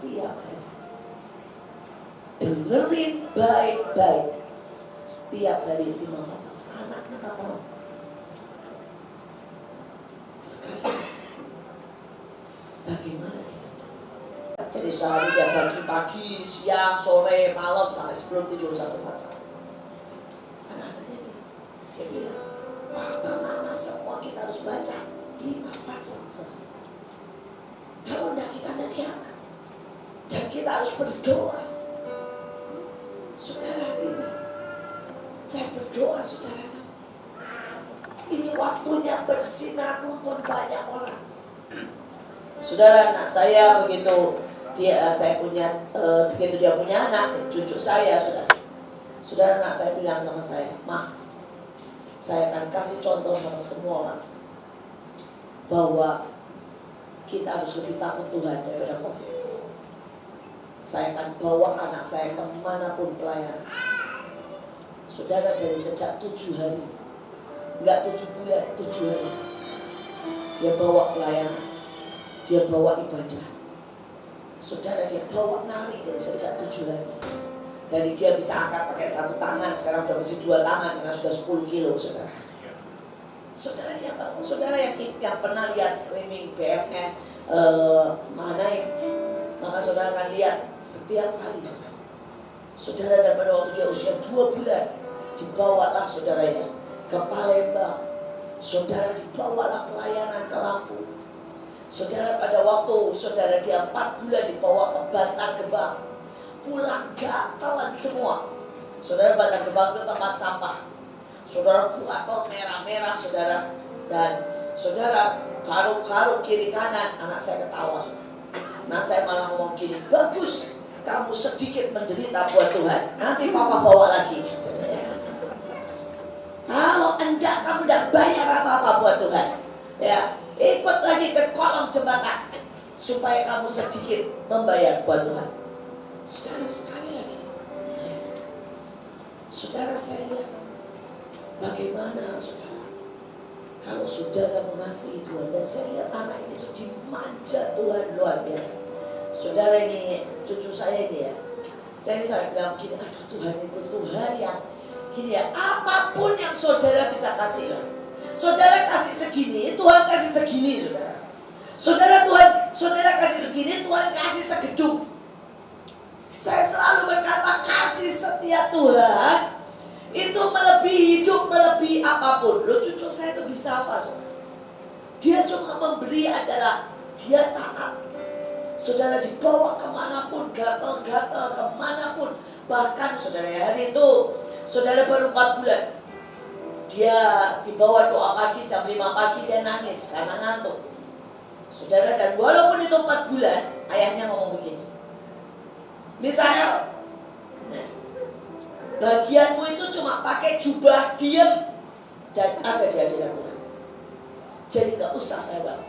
tiap hari. dengerin baik-baik. Tiap hari 5 pasal. Anak 4 tahun. Sekarang bagaimana dia? Jadi sehari dia bagi pagi, siang, sore, malam sampai sebelum tidur 1 pasal. Anak-anaknya dia bilang, Papa, Mama, semua kita harus baca 5 pasal sehari. Kalau tidak kita tidak diangkat. Dan kita harus berdoa. Saudara ini, saya berdoa saudara. Ini waktunya bersinar untuk banyak orang. Saudara, anak saya begitu begitu dia punya anak, cucu saya, saudara anak saya bilang sama saya, "Mah, saya akan kasih contoh sama semua orang bahwa kita harus lebih takut Tuhan daripada COVID. Saya akan bawa anak saya kemanapun pelayanan." Saudara, dari sejak 7 hari, enggak 7 bulan, 7 hari, dia bawa pelayanan, dia bawa ibadah. Saudara, dia bawa nari dari sejak 7 hari. Dari dia bisa angkat pakai 1 tangan, sekarang udah mesti 2 tangan karena sudah 10 kilo, saudara. Saudara, dia bawa. Saudara yang pernah lihat streaming BMN Mahanaim, maka saudara akan lihat setiap hari. Saudara, dan pada waktu dia usia 2 bulan, dibawalah saudaranya ke Palembang. Saudara, dibawalah pelayanan ke Lampung. Saudara, pada waktu saudara dia 4 bulan dibawa ke Bantar Gebang, pulang gatalan semua. Saudara, Bantar Gebang itu tempat sampah. Saudara, gatal merah-merah, saudara. Dan saudara, garuk-garuk kiri kanan, anak saya ketawa. Nah, saya malah ngomong gini, bagus, kamu sedikit menderita buat Tuhan, nanti Papa bawa lagi. Kalau enggak, kamu enggak bayar apa-apa buat Tuhan. Ya, ikut lagi ke kolong jembatan supaya kamu sedikit membayar buat Tuhan. Saudara, sekali lagi, saudara, saya lihat bagaimana saudara, kalau saudara mengasihi Tuhan, dan saya lihat anak ini tuh dimanja Tuhan luar biasa. Saudara, ini cucu saya ini ya, saya bilang begini, aduh Tuhan itu Tuhan yang gini ya, apapun yang saudara bisa kasih lah. Saudara kasih segini, Tuhan kasih segini, saudara. Saudara kasih segini, Tuhan kasih segedung. Saya selalu berkata, kasih setia Tuhan itu melebihi hidup, melebihi apapun. Loh, cucu saya itu bisa apa, saudara? Dia cuma memberi adalah dia taat. Saudara, dibawa kemanapun, gatal-gatal kemanapun. Bahkan saudara, hari itu saudara baru 4 bulan. Dia dibawa doa pagi, jam 5 pagi dia nangis karena ngantuk. Saudara, dan walaupun itu 4 bulan, ayahnya ngomong begini, misalnya, nah, bagianmu itu cuma pakai jubah, diam, dan ada di hadirat Tuhan. Jadi gak usah rewel.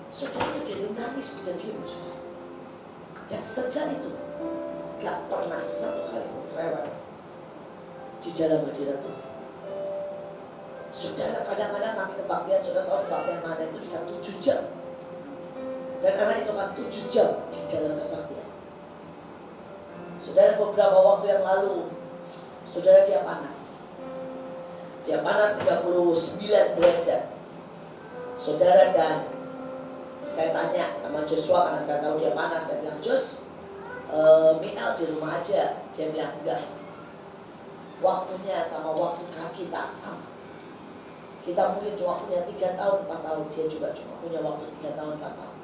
Saudara, dari nangis bisa diam. Dan sejak itu gak pernah satu kali pun rewel di dalam hadirat Tuhan. Saudara, kadang-kadang kami kebaktian, saudara tahu kebaktian mana itu bisa 7 jam. Dan anak itu kan 7 jam di dalam kebaktian. Saudara, beberapa waktu yang lalu, saudara, dia panas. Dia panas 39 derajat. Saudara, dan saya tanya sama Joshua karena saya tahu dia panas. Saya bilang, Jos, Minal di rumah aja. Dia bilang, enggak. Waktunya sama waktu kaki tak sama. Kita mungkin cuma punya 3 tahun, 4 tahun. Dia juga cuma punya waktu 3 tahun, 4 tahun.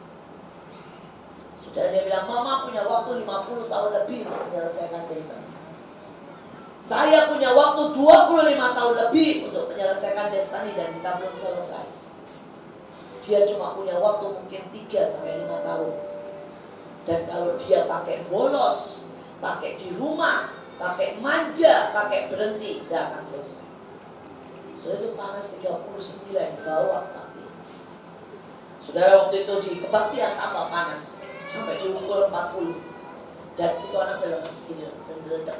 Saudara, dia bilang, Mama punya waktu 50 tahun lebih untuk menyelesaikan destiny. Saya punya waktu 25 tahun lebih untuk menyelesaikan destiny dan kita belum selesai. Dia cuma punya waktu mungkin 3-5 tahun. Dan kalau dia pakai bolos, pakai di rumah, pakai manja, pakai berhenti, gak akan selesai. Saudara, itu panas 39, bawa kebaktian. Saudara, waktu itu di kebaktian tambah panas, sampai diukur 40. Dan itu anak dalam segini, dan meledak.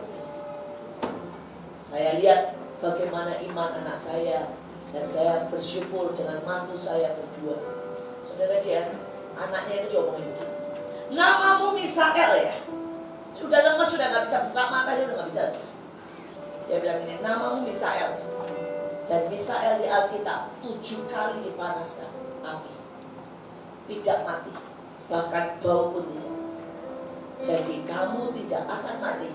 Saya lihat bagaimana iman anak saya, dan saya bersyukur dengan mantu saya berdua. Saudara, dia, anaknya itu coba begini, namamu Misael ya? Sudah lemes, sudah gak bisa buka mata, dia udah gak bisa. Dia bilang ini, namamu Misael. Dan Misael di Alkitab 7 kali dipanaskan api. Tidak mati, bahkan bau pun tidak. Jadi kamu tidak akan mati,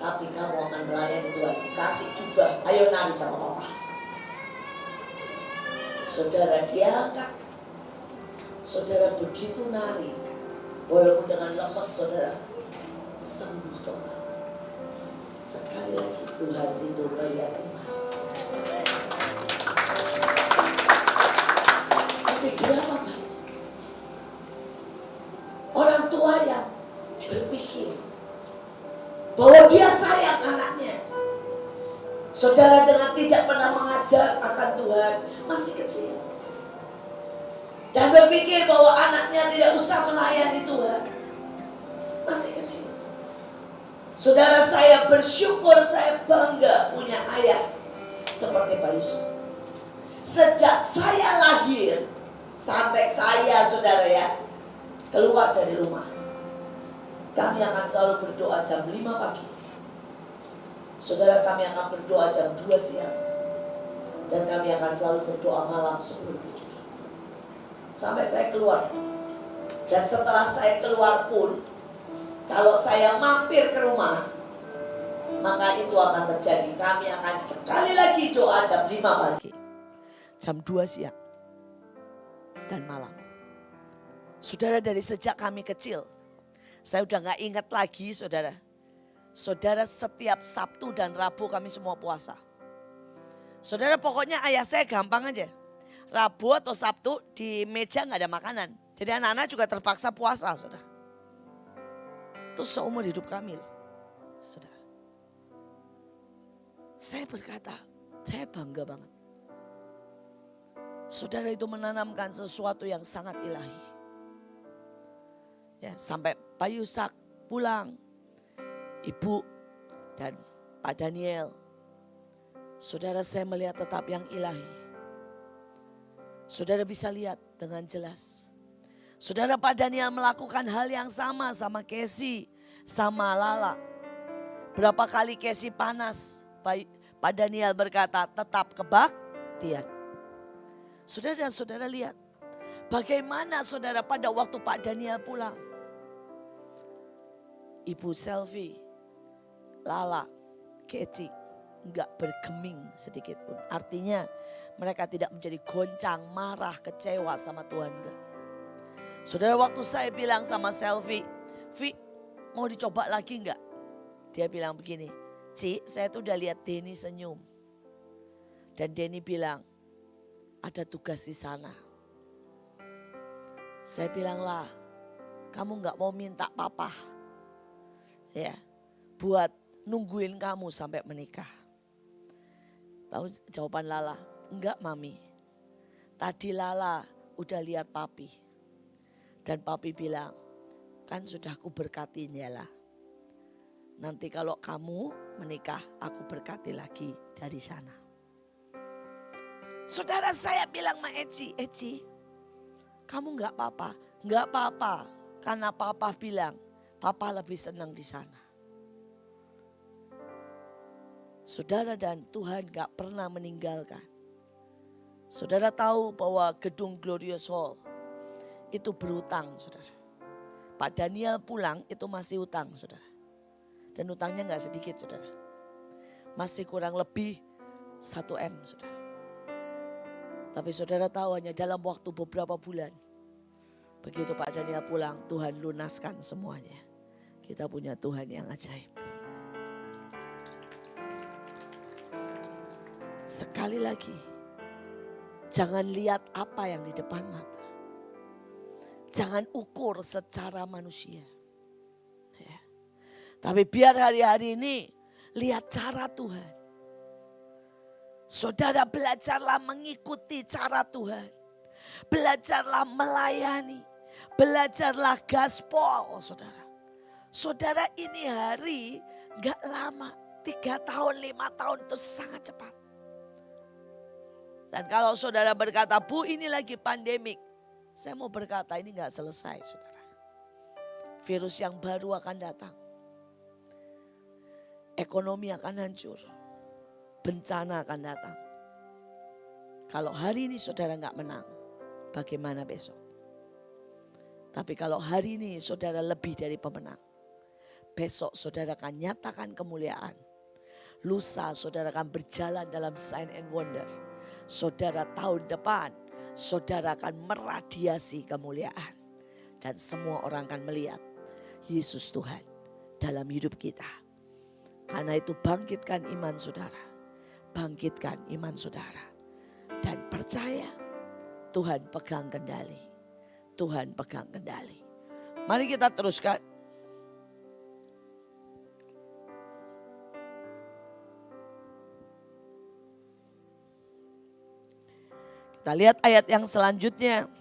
tapi kamu akan melayani Tuhan. Kasih juga, ayo nari sama papa. Saudara diangkat. Saudara begitu nari, walaupun dengan lemes saudara, sembuh total. Sekali lagi Tuhan itu melihat iman. Tapi kenapa Pak? Orang tua yang berpikir bahwa dia sayang anaknya. Saudara dengan tidak pernah mengajar akan Tuhan, masih kecil. Dan berpikir bahwa anaknya tidak usah melayani Tuhan, masih kecil. Saudara, saya bersyukur, saya bangga punya ayah seperti Pak Yusuf. Sejak saya lahir sampai saya, saudara ya, keluar dari rumah, kami akan selalu berdoa jam 5 pagi. Saudara, kami akan berdoa jam 2 siang. Dan kami akan selalu berdoa malam sebelum tidur. Sampai saya keluar. Dan setelah saya keluar pun, kalau saya mampir ke rumah, maka itu akan terjadi. Kami akan sekali lagi doa jam 5 pagi. Jam 2 siang. Dan malam. Saudara, dari sejak kami kecil, saya udah gak ingat lagi saudara. Saudara, setiap Sabtu dan Rabu kami semua puasa. Saudara, pokoknya ayah saya gampang aja. Rabu atau Sabtu di meja gak ada makanan. Jadi anak-anak juga terpaksa puasa saudara. Itu seumur hidup kami loh, saudara. Saya berkata, saya bangga banget. Saudara, itu menanamkan sesuatu yang sangat ilahi. Ya, sampai Pak Yusak pulang, Ibu dan Pak Daniel. Saudara, saya melihat tetap yang ilahi. Saudara bisa lihat dengan jelas. Saudara, Pak Daniel melakukan hal yang sama Casey, sama Lala. Berapa kali Casey panas, Pak Daniel berkata tetap kebaktian. Saudara dan saudara lihat bagaimana saudara pada waktu Pak Daniel pulang. Ibu Selfie, Lala, Casey enggak bergeming sedikit pun. Artinya mereka tidak menjadi goncang, marah, kecewa sama Tuhan enggak. Saudara, waktu saya bilang sama Selfie, Vi, mau dicoba lagi enggak? Dia bilang begini, Ci, saya tuh udah lihat Denny senyum. Dan Denny bilang, ada tugas di sana. Saya bilang lah, kamu enggak mau minta papa, ya, buat nungguin kamu sampai menikah. Tahu jawaban Lala? Enggak Mami, tadi Lala udah lihat papi. Dan papi bilang, kan sudah aku berkatin ya lah. Nanti kalau kamu menikah, aku berkati lagi dari sana. Saudara, saya bilang sama Eci, kamu enggak apa-apa. Enggak apa-apa, karena papa bilang, papa lebih senang di sana. Saudara, dan Tuhan enggak pernah meninggalkan. Saudara tahu bahwa gedung Glorious Hall itu berutang, saudara. Pak Daniel pulang itu masih utang, saudara. Dan utangnya gak sedikit, saudara. Masih kurang lebih 1 M, saudara. Tapi saudara tahu hanya dalam waktu beberapa bulan, begitu Pak Daniel pulang, Tuhan lunaskan semuanya. Kita punya Tuhan yang ajaib. Sekali lagi, jangan lihat apa yang di depan mata. Jangan ukur secara manusia. Ya. Tapi biar hari-hari ini lihat cara Tuhan. Saudara, belajarlah mengikuti cara Tuhan. Belajarlah melayani. Belajarlah gaspol, saudara. Saudara, ini hari gak lama. 3 tahun, 5 tahun itu sangat cepat. Dan kalau saudara berkata, Bu, ini lagi pandemik. Saya mau berkata ini gak selesai, saudara. Virus yang baru akan datang. Ekonomi akan hancur. Bencana akan datang. Kalau hari ini saudara nggak menang, bagaimana besok? Tapi kalau hari ini saudara lebih dari pemenang, besok saudara akan nyatakan kemuliaan. Lusa saudara akan berjalan dalam sign and wonder. Saudara tahun depan, saudara akan meradiasi kemuliaan. Dan semua orang akan melihat Yesus Tuhan dalam hidup kita. Karena itu bangkitkan iman saudara. Bangkitkan iman saudara. Dan percaya Tuhan pegang kendali. Tuhan pegang kendali. Mari kita teruskan. Kita lihat ayat yang selanjutnya.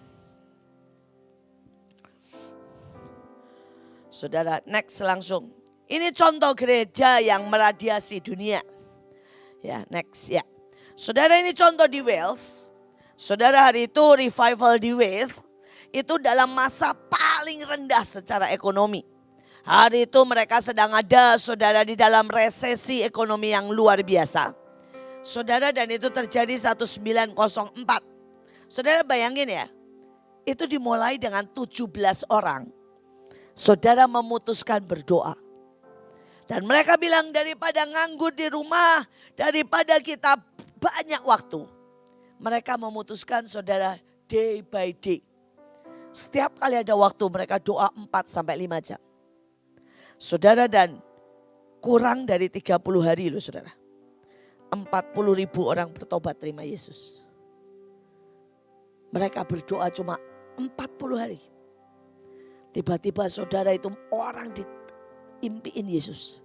Saudara, next langsung. Ini contoh gereja yang meradiasi dunia. Ya, next ya. Saudara, ini contoh di Wales. Saudara, hari itu revival di Wales itu dalam masa paling rendah secara ekonomi. Hari itu mereka sedang ada, saudara, di dalam resesi ekonomi yang luar biasa. Saudara, dan itu terjadi 1904. Saudara bayangin ya, itu dimulai dengan 17 orang. Saudara memutuskan berdoa. Dan mereka bilang daripada nganggur di rumah, daripada kita banyak waktu. Mereka memutuskan saudara day by day. Setiap kali ada waktu mereka doa 4-5 jam. Saudara, dan kurang dari 30 hari loh saudara. 40.000 orang bertobat terima Yesus. Mereka berdoa cuma 40 hari. Tiba-tiba saudara itu orang diimpiin Yesus.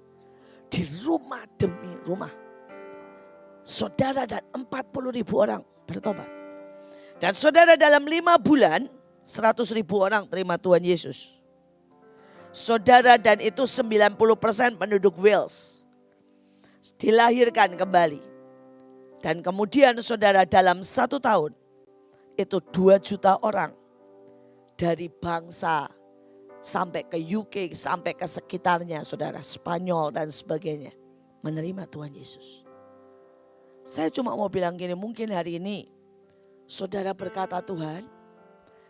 Di rumah demi rumah. Saudara, dan 40.000 orang bertobat. Dan saudara, dalam 5 bulan 100.000 orang terima Tuhan Yesus. Saudara, dan itu 90% penduduk Wales dilahirkan kembali. Dan kemudian saudara, dalam 1 tahun itu 2 juta orang dari bangsa sampai ke UK, sampai ke sekitarnya saudara, Spanyol dan sebagainya, menerima Tuhan Yesus. Saya cuma mau bilang gini, mungkin hari ini saudara berkata, Tuhan,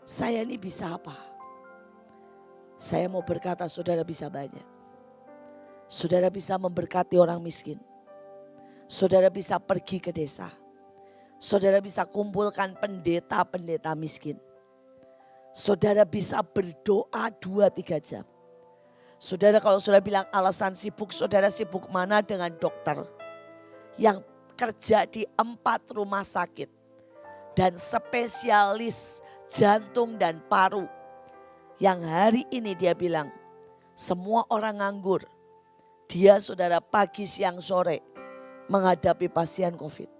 saya ini bisa apa? Saya mau berkata saudara bisa banyak. Saudara bisa memberkati orang miskin. Saudara bisa pergi ke desa. Saudara bisa kumpulkan pendeta-pendeta miskin. Saudara bisa berdoa 2-3 jam. Saudara, kalau saudara bilang alasan sibuk, saudara sibuk mana dengan dokter yang kerja di 4 rumah sakit dan spesialis jantung dan paru, yang hari ini dia bilang semua orang nganggur. Dia saudara pagi siang sore menghadapi pasien COVID.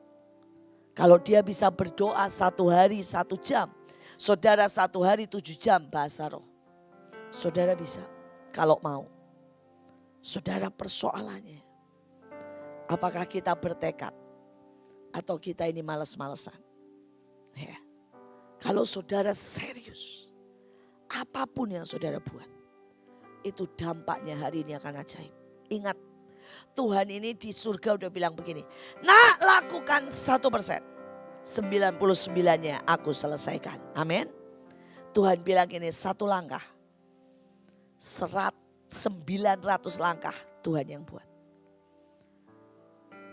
Kalau dia bisa berdoa 1 hari 1 jam, saudara 1 hari 7 jam bahasa roh. Saudara bisa kalau mau. Saudara, persoalannya, apakah kita bertekad atau kita ini malas-malesan? Ya. Kalau saudara serius, apapun yang saudara buat, itu dampaknya hari ini akan ajaib. Ingat, Tuhan ini di surga udah bilang begini, nak lakukan 1%. 99-nya aku selesaikan. Amin. Tuhan bilang ini 1 langkah. 900 langkah Tuhan yang buat.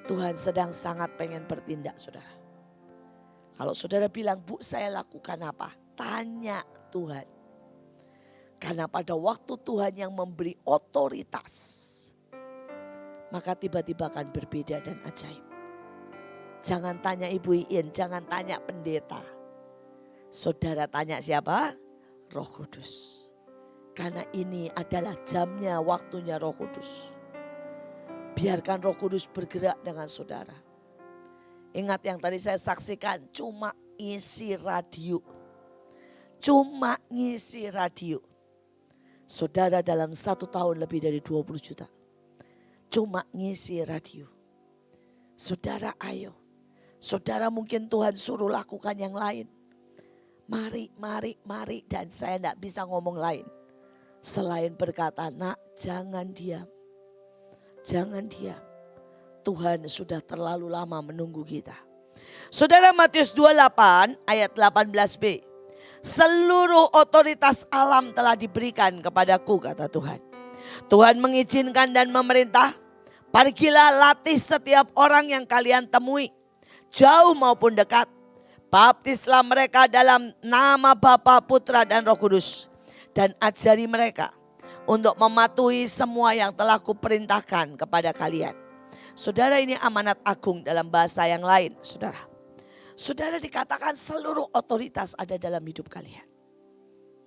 Tuhan sedang sangat pengen bertindak saudara. Kalau saudara bilang, Bu saya lakukan apa? Tanya Tuhan. Karena pada waktu Tuhan yang memberi otoritas, maka tiba-tiba akan berbeda dan ajaib. Jangan tanya Ibu Iin, jangan tanya pendeta. Saudara tanya siapa? Roh Kudus. Karena ini adalah jamnya, waktunya Roh Kudus. Biarkan Roh Kudus bergerak dengan saudara. Ingat yang tadi saya saksikan, cuma isi radio. Cuma ngisi radio. Saudara dalam 1 tahun lebih dari 20 juta. Cuma ngisi radio. Saudara ayo. Saudara mungkin Tuhan suruh lakukan yang lain. Mari. Dan saya tidak bisa ngomong lain. Selain berkata, nak jangan diam. Jangan diam. Tuhan sudah terlalu lama menunggu kita. Saudara, Matius 28 ayat 18b. Seluruh otoritas alam telah diberikan kepadaku, kata Tuhan. Tuhan mengizinkan dan memerintah, pergilah latih setiap orang yang kalian temui, jauh maupun dekat. Baptislah mereka dalam nama Bapa, Putra, dan Roh Kudus. Dan ajari mereka untuk mematuhi semua yang telah kuperintahkan kepada kalian. Saudara, ini amanat agung dalam bahasa yang lain, saudara. Saudara, dikatakan seluruh otoritas ada dalam hidup kalian.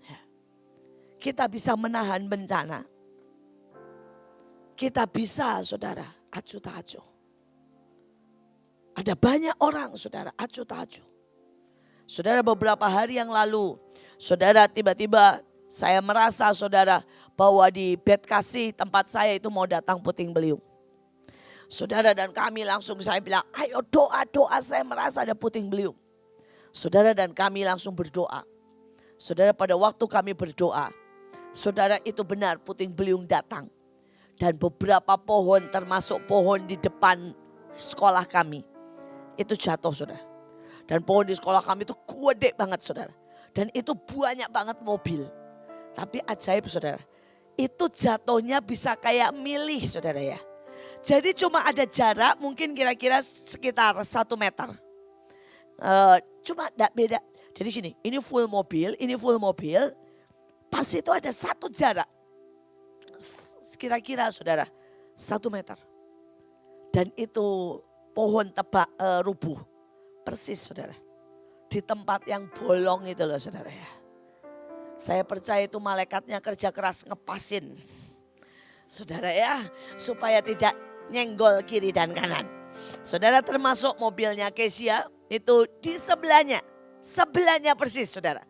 Ya. Kita bisa menahan bencana. Kita bisa, saudara, acuh tak acuh. Ada banyak orang, saudara, acuh tak acuh. Saudara, beberapa hari yang lalu, saudara, tiba-tiba saya merasa, saudara, bahwa di bed kasih tempat saya itu mau datang puting beliung. Saudara, dan kami langsung, saya bilang, ayo doa, saya merasa ada puting beliung. Saudara, dan kami langsung berdoa. Saudara, pada waktu kami berdoa, saudara, itu benar puting beliung datang. Dan beberapa pohon, termasuk pohon di depan sekolah kami, itu jatuh, saudara. Dan pohon di sekolah kami itu gede banget, saudara. Dan itu banyak banget mobil. Tapi ajaib, saudara, itu jatuhnya bisa kayak milih, saudara ya. Jadi cuma ada jarak mungkin kira-kira sekitar 1 meter. Cuma tidak beda. Jadi sini, ini full mobil, ini full mobil. Pas itu ada satu jarak. Kira-kira, saudara, 1 meter. Dan itu pohon rubuh. Persis, saudara. Di tempat yang bolong itu loh, saudara ya. Saya percaya itu malaikatnya kerja keras ngepasin. Saudara ya, supaya tidak nyenggol kiri dan kanan. Saudara, termasuk mobilnya Kesia itu di sebelahnya persis, saudara.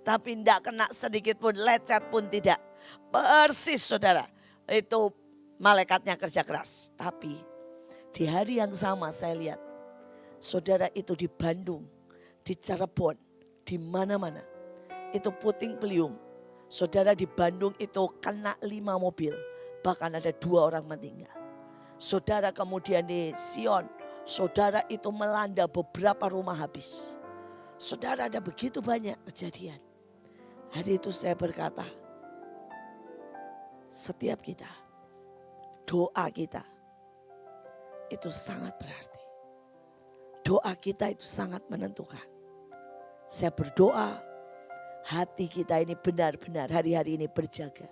Tapi tidak kena sedikit pun, lecet pun tidak. Persis, saudara, itu malaikatnya kerja keras. Tapi di hari yang sama saya lihat, saudara, itu di Bandung, di Cirebon, di mana-mana. Itu puting beliung. Saudara, di Bandung itu kena 5 mobil. Bahkan ada 2 orang meninggal. Saudara, kemudian di Sion, saudara, itu melanda beberapa rumah habis. Saudara, ada begitu banyak kejadian. Hari itu saya berkata, setiap kita, doa kita itu sangat berarti. Doa kita itu sangat menentukan. Saya berdoa hati kita ini benar-benar hari-hari ini berjaga.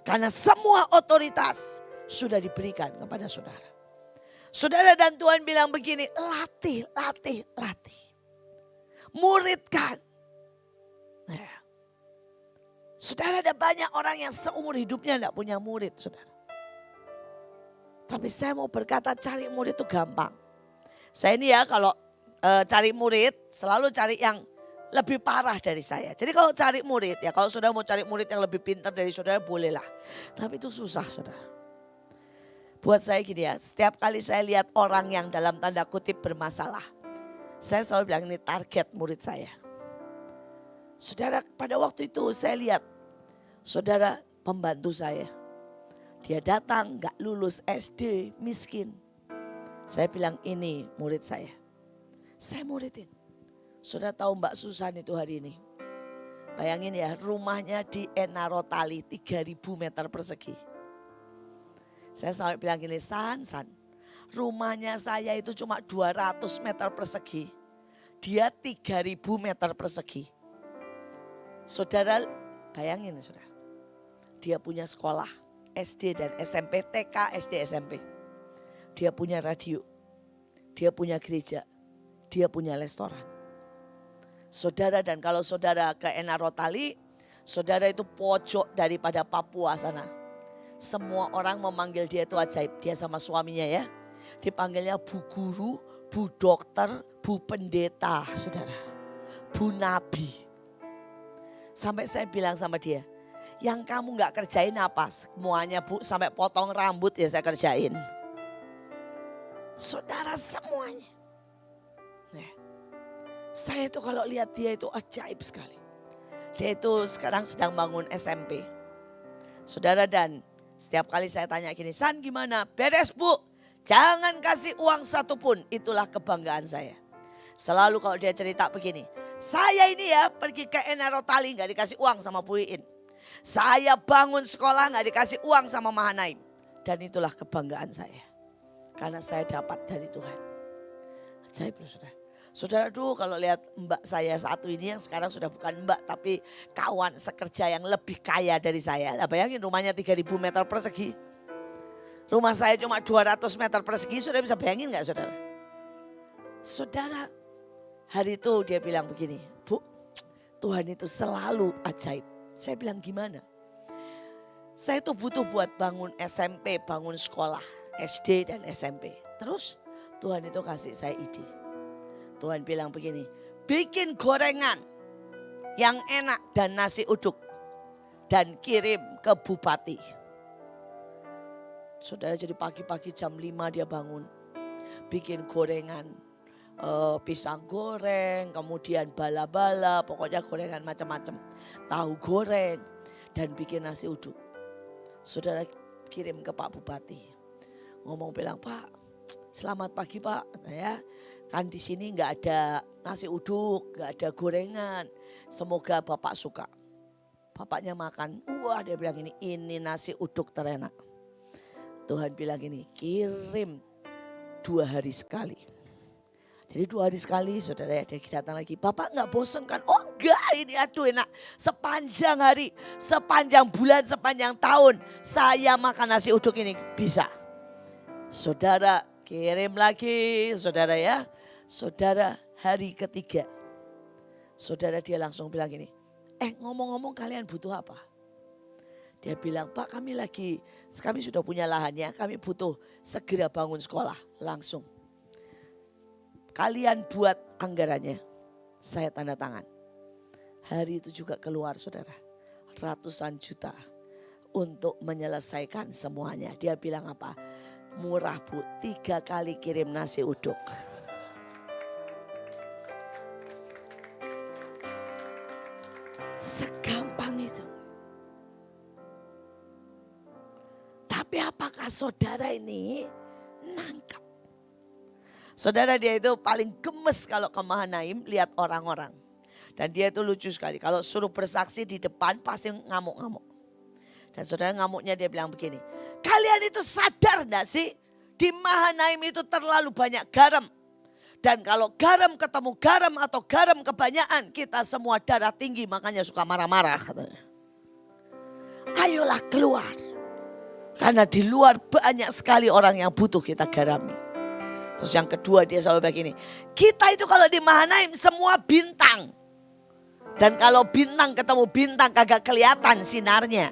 Karena semua otoritas sudah diberikan kepada saudara. Saudara, dan Tuhan bilang begini, latih. Muridkan. Nah, saudara, ada banyak orang yang seumur hidupnya tidak punya murid, saudara. Tapi saya mau berkata cari murid itu gampang. Saya ini ya kalau cari murid selalu cari yang lebih parah dari saya. Jadi kalau cari murid ya, kalau saudara mau cari murid yang lebih pintar dari saudara bolehlah. Tapi itu susah, saudara. Buat saya gini ya, setiap kali saya lihat orang yang dalam tanda kutip bermasalah, saya selalu bilang ini target murid saya. Saudara, pada waktu itu saya lihat saudara pembantu saya. Dia datang gak lulus SD, miskin. Saya bilang ini murid saya. Saya muridin. Saudara tahu Mbak Susan itu hari ini. Bayangin ya, rumahnya di Enarotali 3.000 meter persegi. Saya sampai bilang gini, San, rumahnya saya itu cuma 200 meter persegi. Dia 3.000 meter persegi. Saudara bayangin, saudara. Dia punya sekolah SD dan SMP, TK, SD, SMP. Dia punya radio. Dia punya gereja. Dia punya restoran. Saudara, dan kalau saudara ke Enarotali, saudara itu pojok daripada Papua sana. Semua orang memanggil dia itu ajaib. Dia sama suaminya ya. Dipanggilnya Bu Guru, Bu Dokter, Bu Pendeta, saudara. Bu Nabi. Sampai saya bilang sama dia, yang kamu gak kerjain apa? Semuanya Bu, sampai potong rambut ya saya kerjain. Saudara, semuanya. Nah, saya itu kalau lihat dia itu ajaib sekali. Dia itu sekarang sedang bangun SMP. Saudara, dan Setiap kali saya tanya gini, San gimana? Beres Bu, jangan kasih uang satupun, itulah kebanggaan saya. Selalu kalau dia cerita begini, saya ini ya pergi ke Enarotali gak dikasih uang sama Bu Iin. Saya bangun sekolah gak dikasih uang sama Mahanaim. Dan itulah kebanggaan saya. Karena saya dapat dari Tuhan. Ajaib loh saudara. Saudara dulu kalau lihat mbak saya satu ini yang sekarang sudah bukan mbak tapi kawan sekerja yang lebih kaya dari saya. Nah, bayangin rumahnya 3.000 meter persegi. Rumah saya cuma 200 meter persegi, sudah bisa bayangin gak saudara? Saudara, hari itu dia bilang begini, Bu, Tuhan itu selalu ajaib. Saya bilang gimana? Saya tuh butuh buat bangun SMP, bangun sekolah, SD dan SMP. Terus Tuhan itu kasih saya ide. Tuhan bilang begini, bikin gorengan yang enak dan nasi uduk dan kirim ke bupati. Saudara, jadi pagi-pagi jam 5 dia bangun, bikin gorengan, pisang goreng, kemudian bala-bala, pokoknya gorengan macam-macam, tahu goreng dan bikin nasi uduk. Saudara kirim ke Pak Bupati, ngomong bilang, Pak, selamat pagi Pak, ya. Kan di sini nggak ada nasi uduk, nggak ada gorengan. Semoga Bapak suka. Bapaknya makan, wah dia bilang ini nasi uduk terenak. Tuhan bilang ini, kirim 2 hari sekali. Jadi 2 hari sekali saudara ya, dia datang lagi. Bapak nggak bosan kan? Oh enggak, ini aduh enak. Sepanjang hari, sepanjang bulan, sepanjang tahun saya makan nasi uduk ini bisa. Saudara kirim lagi saudara ya. Saudara hari ketiga, saudara dia langsung bilang gini, ngomong-ngomong kalian butuh apa? Dia bilang, Pak kami sudah punya lahannya, kami butuh segera bangun sekolah langsung. Kalian buat anggarannya, saya tanda tangan. Hari itu juga keluar saudara, ratusan juta untuk menyelesaikan semuanya. Dia bilang apa? Murah Bu, 3 kali kirim nasi uduk. Segampang itu. Tapi apakah saudara ini nangkap? Saudara dia itu paling gemes kalau ke Mahanaim lihat orang-orang. Dan dia itu lucu sekali. Kalau suruh bersaksi di depan pasti ngamuk-ngamuk. Dan saudara ngamuknya dia bilang begini. Kalian itu sadar gak sih? Di Mahanaim itu terlalu banyak garam. Dan kalau garam ketemu garam atau garam kebanyakan, kita semua darah tinggi makanya suka marah-marah katanya. Ayolah keluar. Karena di luar banyak sekali orang yang butuh kita garami. Terus yang kedua dia selalu begini. Kita itu kalau di Mahanaim semua bintang. Dan kalau bintang ketemu bintang kagak kelihatan sinarnya.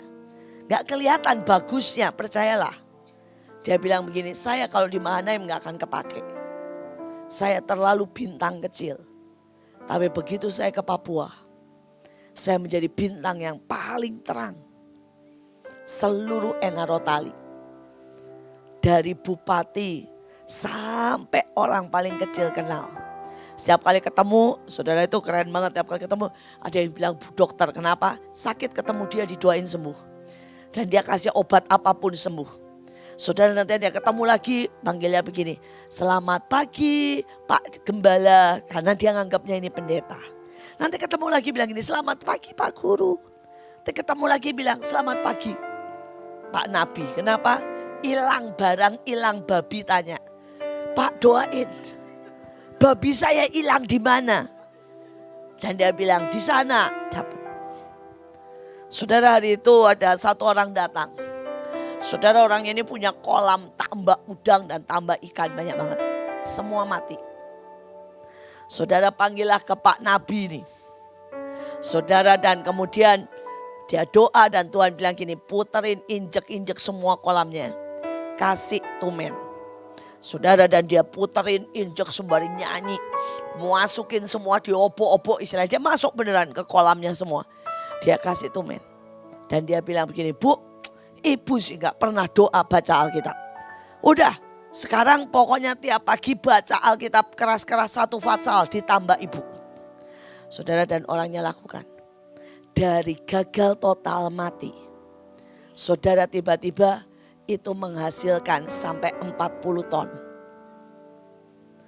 Gak kelihatan bagusnya, percayalah. Dia bilang begini, saya kalau di Mahanaim gak akan kepake. Saya terlalu bintang kecil. Tapi begitu saya ke Papua, saya menjadi bintang yang paling terang. Seluruh Enarotali. Dari bupati sampai orang paling kecil kenal. Setiap kali ketemu, saudara itu keren banget. Setiap kali ketemu, ada yang bilang, Bu dokter kenapa? Sakit ketemu dia didoain sembuh. Dan dia kasih obat apapun sembuh. Saudara nanti dia ketemu lagi, panggilnya begini. Selamat pagi Pak Gembala, karena dia nganggapnya ini pendeta. Nanti ketemu lagi bilang gini, selamat pagi Pak Guru. Nanti ketemu lagi bilang, selamat pagi Pak Nabi. Kenapa? Hilang barang, hilang babi tanya. Pak doain, babi saya hilang di mana? Dan dia bilang di sana. Dapat. Saudara hari itu ada satu orang datang. Saudara orang ini punya kolam tambak udang dan tambak ikan banyak banget. Semua mati. Saudara panggillah ke Pak Nabi ini. Saudara dan kemudian dia doa dan Tuhan bilang gini, puterin injek-injek semua kolamnya. Kasih tumen. Saudara dan dia puterin injek sembari nyanyi. Masukin semua diopo-opo istilahnya. Dia masuk beneran ke kolamnya semua. Dia kasih tumen. Dan dia bilang begini, Bu, ibu sih gak pernah doa baca Alkitab. Udah sekarang pokoknya tiap pagi baca Alkitab keras-keras 1 fatsal ditambah ibu. Saudara dan orangnya lakukan. Dari gagal total mati Saudara, tiba-tiba itu menghasilkan sampai 40 ton.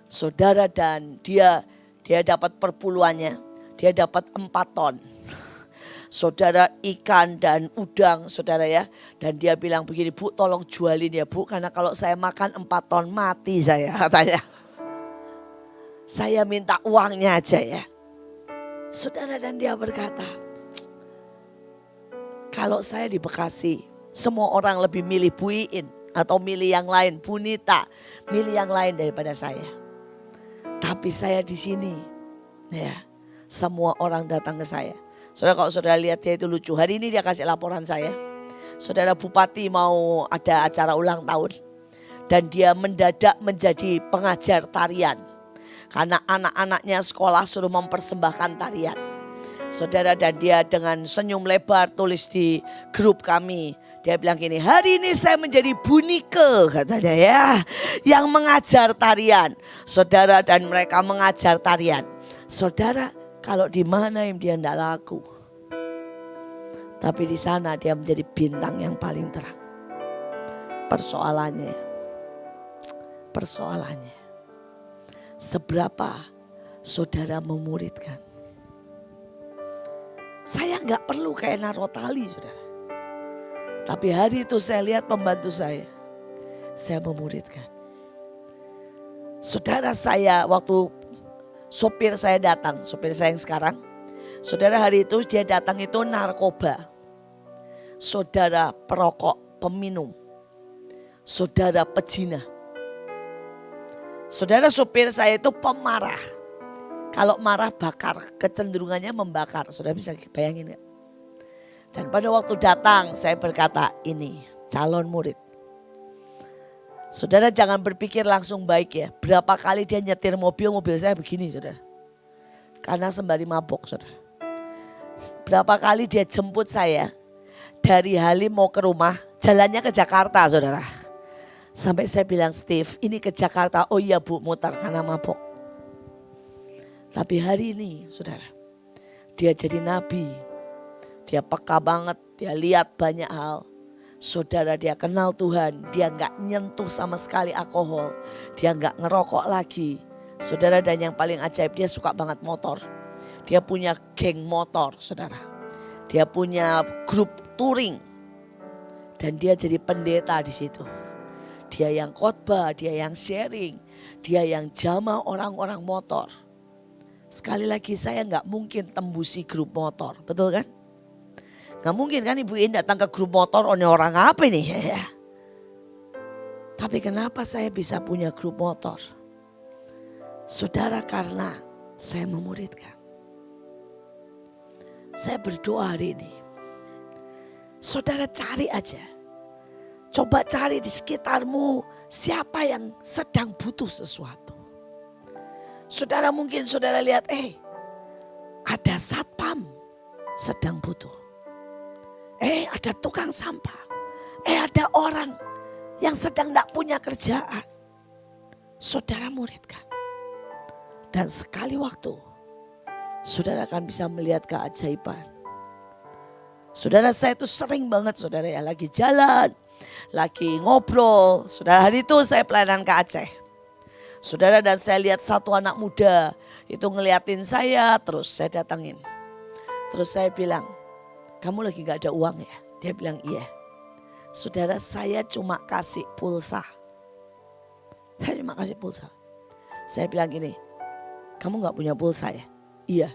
Saudara, dan dia dapat perpuluhannya, dia dapat 4 ton. Saudara, ikan dan udang, saudara ya. Dan dia bilang begini, Bu tolong jualin ya Bu, karena kalau saya makan 4 ton mati saya, katanya. Saya minta uangnya aja ya. Saudara, dan dia berkata, kalau saya di Bekasi, semua orang lebih milih Bu Iin atau milih yang lain, Bu Nita, milih yang lain daripada saya. Tapi saya di sini, ya, semua orang datang ke saya. Saudara, kalau saudara lihat dia itu lucu. Hari ini dia kasih laporan saya. Saudara, Bupati mau ada acara ulang tahun. Dan dia mendadak menjadi pengajar tarian. Karena anak-anaknya sekolah suruh mempersembahkan tarian. Saudara, dan dia dengan senyum lebar tulis di grup kami. Dia bilang gini, hari ini saya menjadi bunike, katanya ya. Yang mengajar tarian. Saudara, dan mereka mengajar tarian. Saudara, kalau di Mahanaim dia tidak laku. Tapi di sana dia menjadi bintang yang paling terang. Persoalannya, seberapa saudara memuridkan. Saya nggak perlu kayak narotali, saudara. Tapi hari itu saya lihat pembantu saya memuridkan. Saudara, saya waktu sopir saya datang, sopir saya yang sekarang. Saudara, hari itu dia datang itu narkoba. Saudara, perokok, peminum. Saudara, pezina. Saudara, sopir saya itu pemarah. Kalau marah bakar, kecenderungannya membakar. Saudara bisa bayangin gak? Dan pada waktu datang saya berkata, ini calon murid. Saudara, jangan berpikir langsung baik ya. Berapa kali dia nyetir mobil saya begini, saudara. Karena sembari mabok, saudara. Berapa kali dia jemput saya dari Halim mau ke rumah, jalannya ke Jakarta, saudara. Sampai saya bilang, Steve ini ke Jakarta. Oh iya Bu, mutar karena mabok. Tapi hari ini, saudara, dia jadi nabi. Dia peka banget, dia lihat banyak hal. Saudara, dia kenal Tuhan, dia gak nyentuh sama sekali alkohol. Dia gak ngerokok lagi. Saudara, dan yang paling ajaib, dia suka banget motor. Dia punya geng motor, saudara. Dia punya grup touring. Dan dia jadi pendeta di situ. Dia yang khotbah, dia yang sharing. Dia yang jamah orang-orang motor. Sekali lagi, saya gak mungkin tembusi grup motor, betul kan? Gak mungkin kan Ibu Iin datang ke grup motor, ini orang apa ini? Tapi kenapa saya bisa punya grup motor? Saudara, karena saya memuridkan. Saya berdoa hari ini. Saudara, cari aja. Coba cari di sekitarmu siapa yang sedang butuh sesuatu. Saudara, mungkin saudara lihat, ada satpam sedang butuh. Ada tukang sampah. Ada orang yang sedang tidak punya kerjaan. Saudara muridkan. Dan sekali waktu, saudara akan bisa melihat keajaiban. Saudara, saya itu sering banget saudara ya, lagi jalan, lagi ngobrol. Saudara, hari itu saya pelayanan ke Aceh. Saudara, dan saya lihat satu anak muda itu ngeliatin saya, terus saya datangin. Terus saya bilang, kamu lagi gak ada uang ya? Dia bilang iya. Saudara, saya cuma kasih pulsa. Saya cuma kasih pulsa. Saya bilang gini, kamu gak punya pulsa ya? Iya,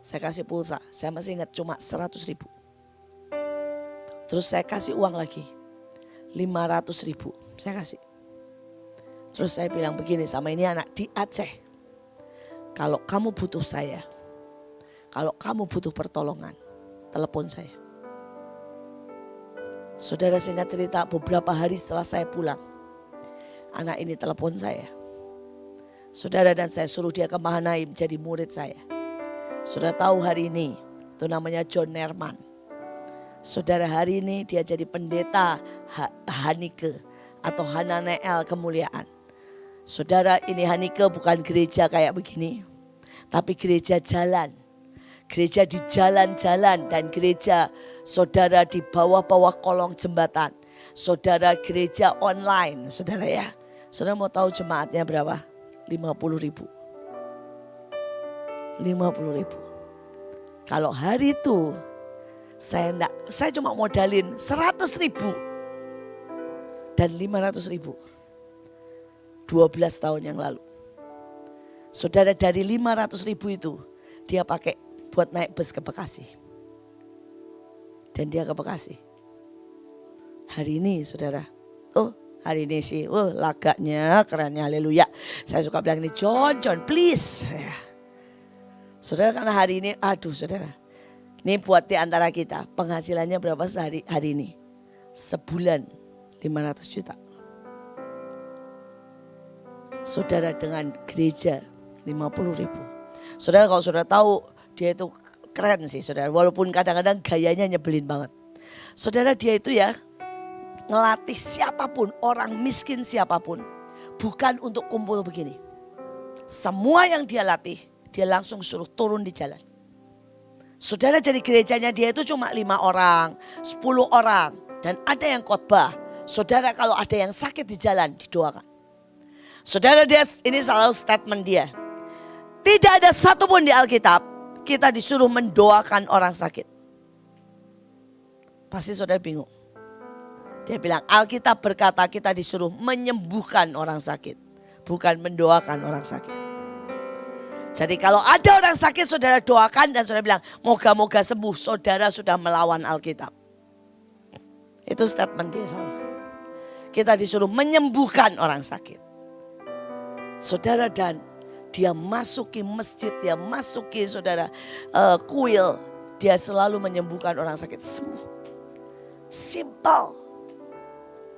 saya kasih pulsa. Saya masih ingat cuma 100.000. Terus saya kasih uang lagi, 500.000. Saya kasih. Terus saya bilang begini sama ini anak di Aceh. Kalau kamu butuh saya, kalau kamu butuh pertolongan, telepon saya. Saudara, singkat cerita, beberapa hari setelah saya pulang, anak ini telepon saya. Saudara, dan saya suruh dia ke Mahanaim jadi murid saya. Saudara tahu hari ini, itu namanya John Nerman. Saudara, hari ini dia jadi pendeta Hanike atau Hananeel Kemuliaan. Saudara, ini Hanike bukan gereja kayak begini, tapi gereja jalan. gereja di jalan-jalan dan gereja saudara di bawah-bawah kolong jembatan. Saudara gereja online, saudara ya. Saudara mau tahu jemaatnya berapa? 50.000. 50.000. Kalau hari itu saya cuma modalin 100.000 dan 500.000. 12 tahun yang lalu. Saudara, dari 500.000 itu dia pakai buat naik bus ke Bekasi. Dan dia ke Bekasi. Hari ini saudara, hari ini sih, laganya kerennya, haleluya. Saya suka bilang ini, John please. Ya. Saudara, karena hari ini, saudara. Ini buat di antara kita, penghasilannya berapa sehari hari ini? Sebulan 500 juta. Saudara, dengan gereja 50.000. Saudara, kalau saudara tahu dia itu keren sih saudara. Walaupun kadang-kadang gayanya nyebelin banget. Saudara, dia itu ya ngelatih siapapun, orang miskin siapapun. Bukan untuk kumpul begini. Semua yang dia latih, dia langsung suruh turun di jalan. Saudara, jadi gerejanya dia itu cuma 5 orang, 10 orang. Dan ada yang khotbah. Saudara, kalau ada yang sakit di jalan, didoakan. Saudara, ini selalu statement dia. Tidak ada satupun di Alkitab kita disuruh mendoakan orang sakit. Pasti saudara bingung. Dia bilang Alkitab berkata kita disuruh menyembuhkan orang sakit. Bukan mendoakan orang sakit. Jadi kalau ada orang sakit saudara doakan dan saudara bilang moga-moga sembuh. Saudara sudah melawan Alkitab. Itu statement dia saudara. Kita disuruh menyembuhkan orang sakit. Saudara, dan dia masuki masjid, dia masuki saudara kuil. Dia selalu menyembuhkan orang sakit sembuh. Simple.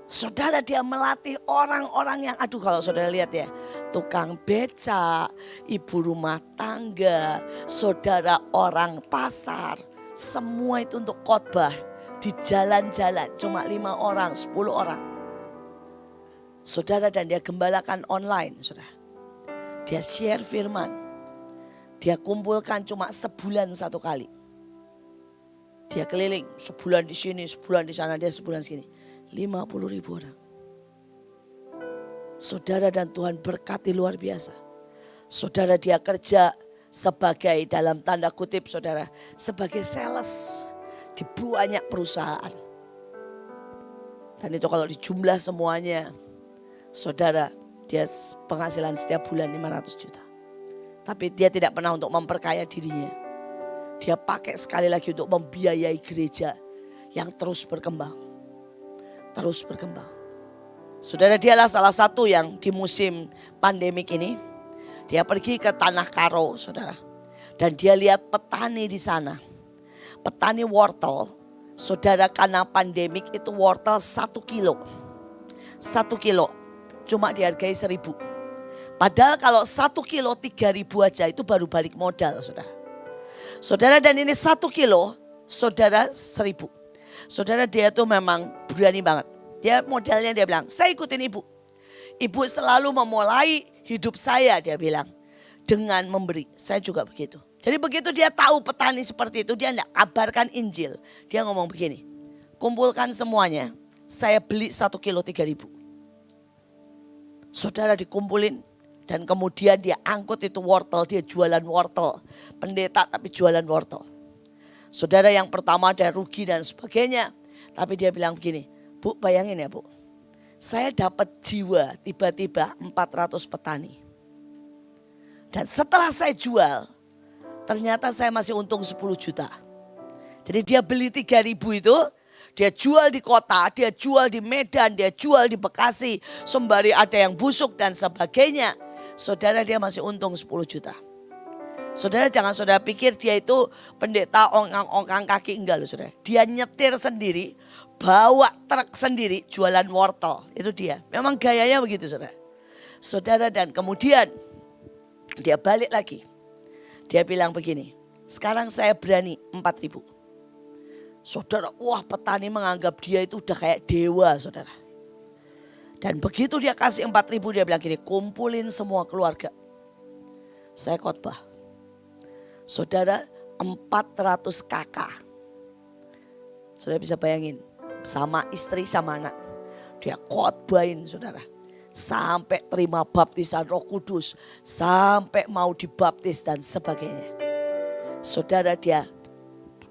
Saudara, dia melatih orang-orang yang kalau saudara lihat ya. Tukang beca, ibu rumah tangga, saudara orang pasar. Semua itu untuk khotbah di jalan-jalan. Cuma 5 orang, 10 orang. Saudara, dan dia gembalakan online, saudara. Dia share firman. Dia kumpulkan cuma sebulan 1 kali. Dia keliling sebulan di sini, sebulan di sana, dia sebulan sini. 50.000 orang. Saudara, dan Tuhan berkati luar biasa. Saudara, dia kerja sebagai dalam tanda kutip saudara, sebagai sales di banyak perusahaan. Dan itu kalau dijumlah semuanya, saudara, dia penghasilan setiap bulan 500 juta. Tapi dia tidak pernah untuk memperkaya dirinya. Dia pakai sekali lagi untuk membiayai gereja yang terus berkembang. Terus berkembang. Saudara, dialah salah satu yang di musim pandemik ini, dia pergi ke Tanah Karo, saudara. Dan dia lihat petani di sana. Petani wortel, saudara, karena pandemik itu wortel 1 kilo. 1 kilo. Cuma dihargai 1.000. Padahal kalau 1 kilo 3.000 aja itu baru balik modal, saudara. Saudara, dan ini 1 kilo, saudara 1.000. Saudara, dia tuh memang berani banget. Dia modalnya dia bilang, saya ikutin ibu. Ibu selalu memulai hidup saya, dia bilang, dengan memberi. Saya juga begitu. Jadi begitu dia tahu petani seperti itu, dia enggak kabarkan Injil. Dia ngomong begini, kumpulkan semuanya, saya beli 1 kilo 3.000. Saudara, dikumpulin dan kemudian dia angkut itu wortel, dia jualan wortel. Pendeta tapi jualan wortel. Saudara, yang pertama ada rugi dan sebagainya. Tapi dia bilang begini, Bu, bayangin ya Bu. Saya dapat jiwa tiba-tiba 400 petani. Dan setelah saya jual, ternyata saya masih untung 10 juta. Jadi dia beli 3.000 itu, dia jual di kota, dia jual di Medan, dia jual di Bekasi. Sembari ada yang busuk dan sebagainya. Saudara, dia masih untung 10 juta. Saudara, jangan saudara pikir dia itu pendeta ongkang-ongkang kaki, enggak loh saudara. Dia nyetir sendiri, bawa truk sendiri, jualan wortel. Itu dia. Memang gayanya begitu saudara. Saudara, dan kemudian dia balik lagi. Dia bilang begini, sekarang saya berani 4.000. Saudara, wah petani menganggap dia itu udah kayak dewa saudara. Dan begitu dia kasih 4.000, dia bilang gini, kumpulin semua keluarga. Saya khotbah. Saudara, 400 kakak. Saudara bisa bayangin, sama istri sama anak. Dia khotbahin saudara. Sampai terima baptisan Roh Kudus. Sampai mau dibaptis dan sebagainya. Saudara dia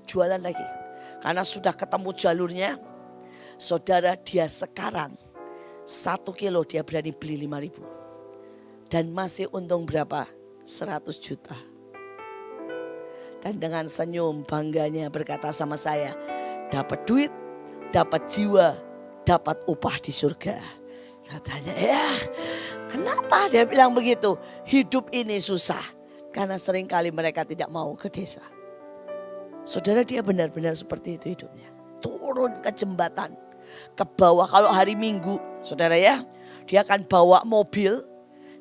jualan lagi. Karena sudah ketemu jalurnya. Saudara dia sekarang 1 kilo dia berani beli 5.000. Dan masih untung berapa? 100 juta. Dan dengan senyum bangganya berkata sama saya, dapat duit, dapat jiwa, dapat upah di surga. Katanya, ya kenapa dia bilang begitu? Hidup ini susah. Karena seringkali mereka tidak mau ke desa. Saudara dia benar-benar seperti itu hidupnya. Turun ke jembatan, ke bawah kalau hari Minggu. Saudara ya, dia akan bawa mobil.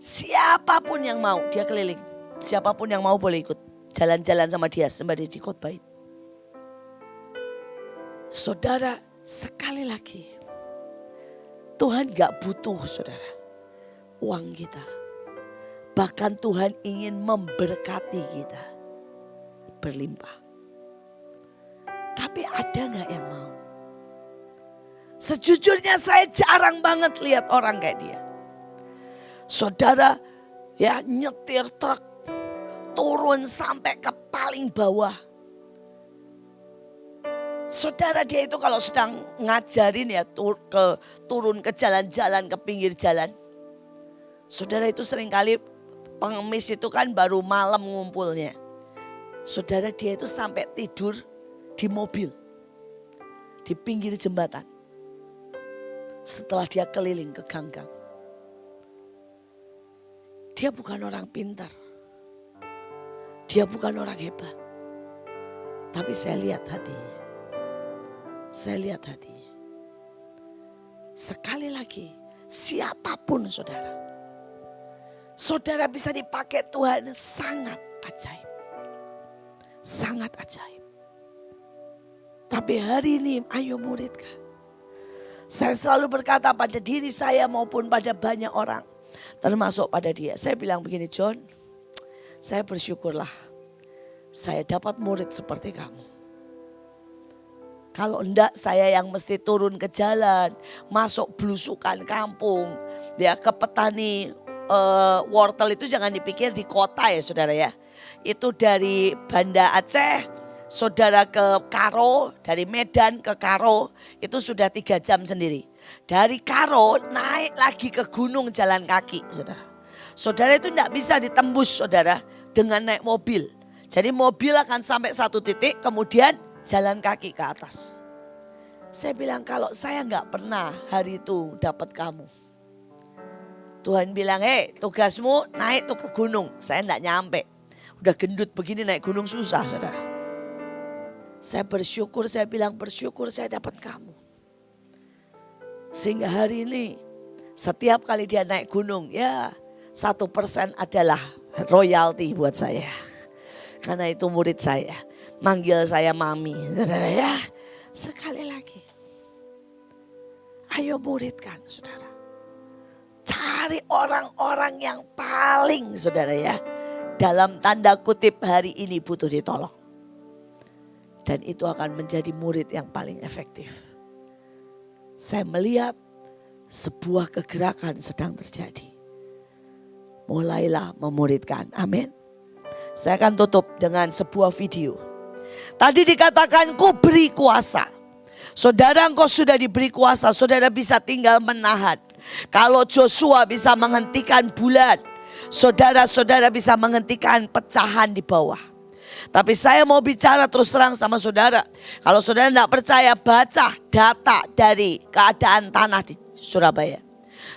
Siapapun yang mau, dia keliling. Siapapun yang mau boleh ikut. Jalan-jalan sama dia sembari dikhotbahin. Saudara, sekali lagi. Tuhan gak butuh saudara uang kita. Bahkan Tuhan ingin memberkati kita. Berlimpah. Tapi ada gak yang mau? Sejujurnya saya jarang banget lihat orang kayak dia. Saudara ya nyetir truk. Turun sampai ke paling bawah. Saudara dia itu kalau sedang ngajarin ya turun ke jalan-jalan, ke pinggir jalan. Saudara itu seringkali pengemis itu kan baru malam ngumpulnya. Saudara dia itu sampai tidur di mobil. Di pinggir jembatan. Setelah dia keliling ke gang-gang. Dia bukan orang pintar. Dia bukan orang hebat. Tapi saya lihat hatinya. Saya lihat hatinya. Sekali lagi, siapapun saudara. Saudara bisa dipakai Tuhan sangat ajaib. Sangat ajaib. Tapi hari ini ayo muridkan. Saya selalu berkata pada diri saya maupun pada banyak orang. Termasuk pada dia. Saya bilang begini, John. Saya bersyukurlah saya dapat murid seperti kamu. Kalau enggak saya yang mesti turun ke jalan, masuk belusukan kampung, ya ke petani wortel itu jangan dipikir di kota ya saudara ya. Itu dari Banda Aceh, saudara ke Karo, dari Medan ke Karo itu sudah 3 jam sendiri. Dari Karo naik lagi ke gunung jalan kaki saudara. Saudara itu tidak bisa ditembus saudara dengan naik mobil. Jadi mobil akan sampai satu titik kemudian jalan kaki ke atas. Saya bilang kalau saya nggak pernah hari itu dapat kamu. Tuhan bilang tugasmu naik tuh ke gunung. Saya nggak nyampe. Udah gendut begini naik gunung susah saudara. Saya bersyukur, saya bilang bersyukur saya dapat kamu. Sehingga hari ini setiap kali dia naik gunung ya 1% adalah royalti buat saya. Karena itu murid saya. Manggil saya mami. Saudara ya. Sekali lagi. Ayo muridkan saudara. Cari orang-orang yang paling saudara ya. Dalam tanda kutip hari ini butuh ditolong. Dan itu akan menjadi murid yang paling efektif. Saya melihat sebuah kegerakan sedang terjadi. Mulailah memuridkan. Amin. Saya akan tutup dengan sebuah video. Tadi dikatakan ku beri kuasa. Saudara engkau sudah diberi kuasa. Saudara bisa tinggal menahan. Kalau Joshua bisa menghentikan bulan. Saudara-saudara bisa menghentikan pecahan di bawah. Tapi saya mau bicara terus terang sama saudara. Kalau saudara tidak percaya baca data dari keadaan tanah di Surabaya.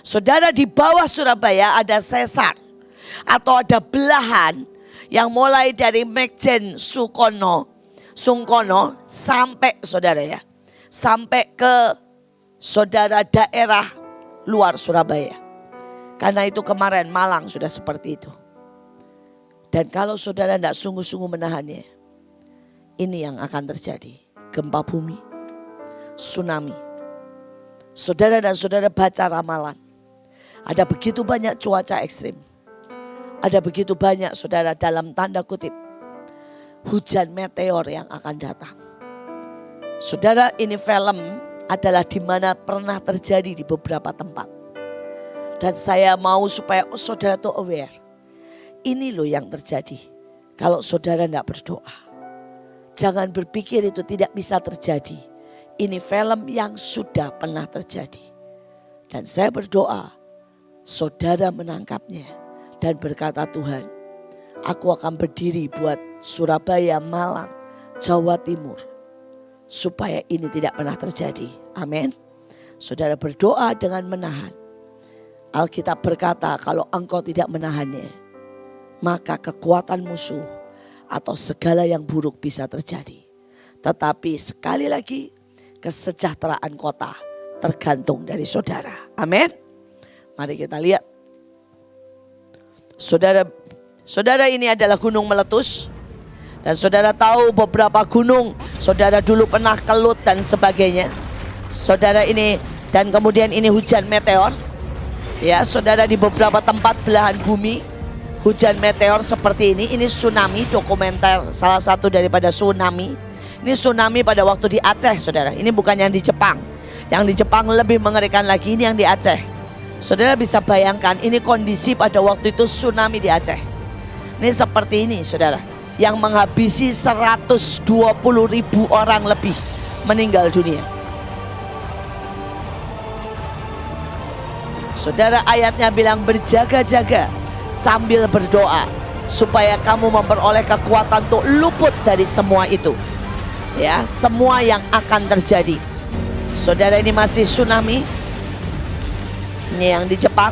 Saudara di bawah Surabaya ada sesar. Atau ada belahan yang mulai dari Mekjen Sungkono sampai saudara ya. Sampai ke saudara daerah luar Surabaya. Karena itu kemarin Malang sudah seperti itu. Dan kalau saudara tidak sungguh-sungguh menahannya. Ini yang akan terjadi. Gempa bumi. Tsunami. Saudara dan saudara baca ramalan. Ada begitu banyak cuaca ekstrim. Ada begitu banyak saudara dalam tanda kutip. hujan meteor yang akan datang. Saudara, ini film adalah di mana pernah terjadi di beberapa tempat. Dan saya mau supaya saudara tuh aware. Ini loh yang terjadi kalau saudara tidak berdoa. Jangan berpikir itu tidak bisa terjadi. Ini film yang sudah pernah terjadi. Dan saya berdoa, saudara menangkapnya dan berkata, Tuhan, aku akan berdiri buat Surabaya, Malang, Jawa Timur. Supaya ini tidak pernah terjadi. Amin. Saudara berdoa dengan menahan. Alkitab berkata kalau engkau tidak menahannya, maka kekuatan musuh atau segala yang buruk bisa terjadi. Tetapi sekali lagi, kesejahteraan kota tergantung dari saudara. Amin. Mari kita lihat. Saudara ini adalah gunung meletus. Dan saudara tahu beberapa gunung, saudara dulu pernah ke Lut dan sebagainya. Saudara ini, dan kemudian ini hujan meteor. Ya, saudara di beberapa tempat belahan bumi, hujan meteor seperti ini tsunami, dokumenter salah satu daripada tsunami. Ini tsunami pada waktu di Aceh, saudara. Ini bukan yang di Jepang. Yang di Jepang lebih mengerikan lagi, ini yang di Aceh. Saudara bisa bayangkan, ini kondisi pada waktu itu tsunami di Aceh. Ini seperti ini, saudara. Yang menghabisi 120.000 orang lebih meninggal dunia. Saudara, ayatnya bilang berjaga-jaga sambil berdoa supaya kamu memperoleh kekuatan untuk luput dari semua itu. Ya, semua yang akan terjadi. Saudara, ini masih tsunami. Ini yang di Jepang.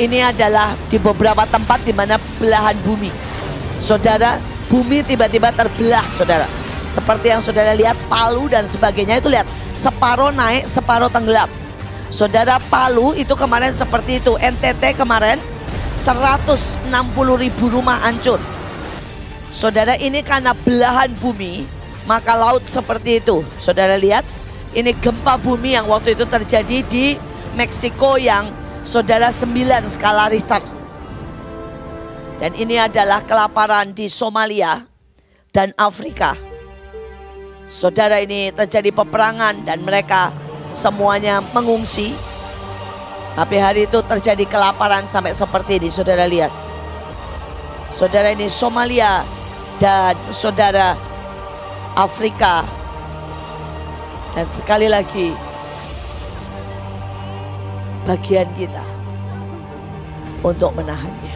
Ini adalah di beberapa tempat di mana belahan bumi. Saudara, bumi tiba-tiba terbelah, saudara. Seperti yang saudara lihat Palu dan sebagainya itu, lihat separuh naik, separuh tenggelam. Saudara, Palu itu kemarin seperti itu. NTT kemarin 160.000 rumah hancur. Saudara, ini karena belahan bumi, maka laut seperti itu. Saudara lihat, ini gempa bumi yang waktu itu terjadi di Meksiko yang saudara 9 skala Richter. Dan ini adalah kelaparan di Somalia dan Afrika. Saudara, ini terjadi peperangan dan mereka semuanya mengungsi. Tapi hari itu terjadi kelaparan sampai seperti ini, saudara lihat. Saudara, ini Somalia dan saudara Afrika. Dan sekali lagi, bagian kita untuk menahannya.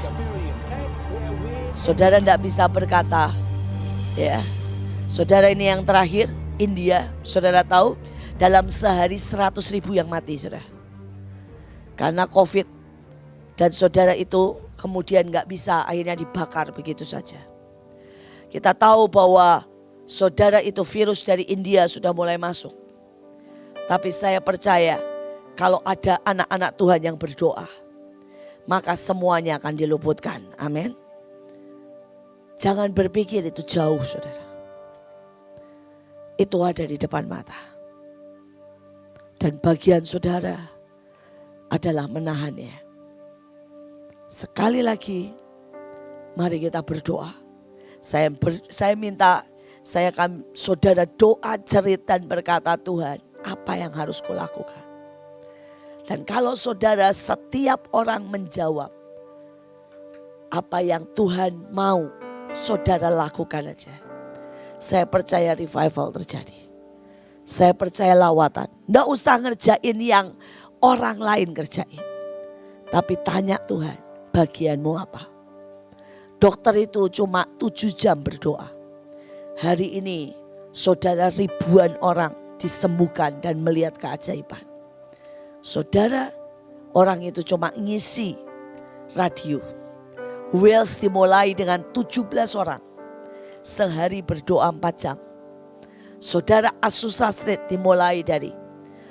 Saudara tidak bisa berkata, ya. Saudara, ini yang terakhir, India. Saudara tahu, dalam sehari 100.000 yang mati, saudara. Karena COVID. Dan saudara itu kemudian gak bisa, akhirnya dibakar begitu saja. Kita tahu bahwa saudara itu virus dari India sudah mulai masuk. Tapi saya percaya kalau ada anak-anak Tuhan yang berdoa, maka semuanya akan diluputkan. Amin. Jangan berpikir itu jauh, saudara. Itu ada di depan mata. Dan bagian saudara adalah menahannya. Sekali lagi, mari kita berdoa. Saya minta, saya akan saudara doa jerit dan berkata, Tuhan, apa yang harus kulakukan? Dan kalau saudara, setiap orang menjawab apa yang Tuhan mau, saudara lakukan aja. Saya percaya revival terjadi. Saya percaya lawatan. Nggak usah ngerjain yang orang lain kerjain. Tapi tanya Tuhan, bagianmu apa? Dokter itu cuma 7 jam berdoa. Hari ini saudara, ribuan orang disembuhkan dan melihat keajaiban. Saudara, orang itu cuma ngisi radio. Wales dimulai dengan 17 orang. Sehari berdoa 4 jam. Saudara, Azusa Street dimulai dari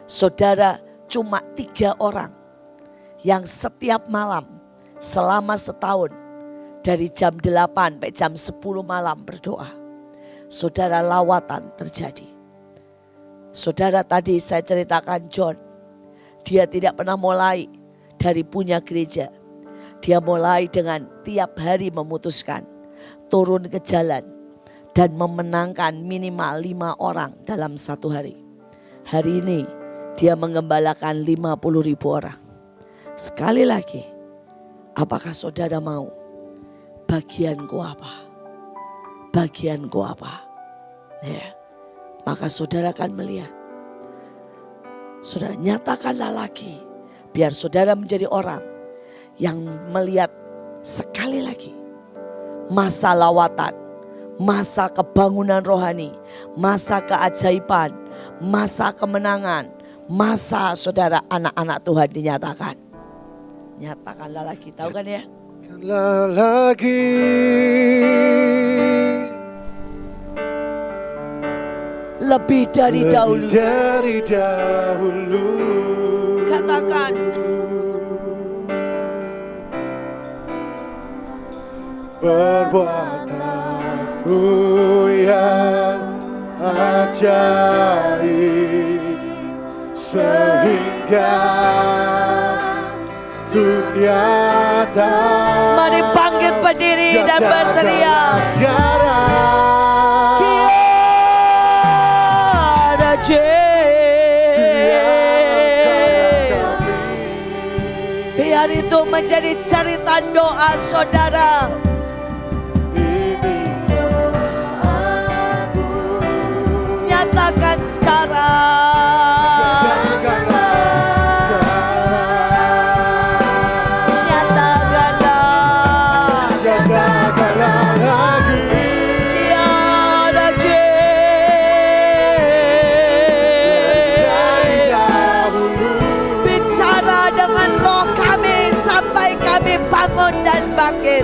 saudara cuma 3 orang. Yang setiap malam selama setahun dari jam 8 sampai jam 10 malam berdoa. Saudara, lawatan terjadi. Saudara, tadi saya ceritakan John. Dia tidak pernah mulai dari punya gereja. Dia mulai dengan tiap hari memutuskan turun ke jalan dan memenangkan minimal 5 orang dalam satu hari. Hari ini dia mengembalakan 50.000 orang. Sekali lagi, apakah saudara mau? Bagianku apa? Bagianku apa? Ya, maka saudara akan melihat. Saudara nyatakanlah lagi, biar saudara menjadi orang yang melihat sekali lagi masa lawatan, masa kebangunan rohani, masa keajaiban, masa kemenangan, masa saudara anak-anak Tuhan dinyatakan. Nyatakanlah lagi, tahu kan ya? Nyatakanlah lagi. Lebih dari dahulu. Lebih dari dahulu. Katakan. Perbuatanmu yang ajaib sehingga dunia tak. Mari bangkit berdiri dan berteriak. Sekarang Tiada biar itu menjadi cerita doa saudara. Nyatakan sekarang. Nyatakanlah lagi. Tiada bicara dengan roh kami sampai kami bangun dan bangkit.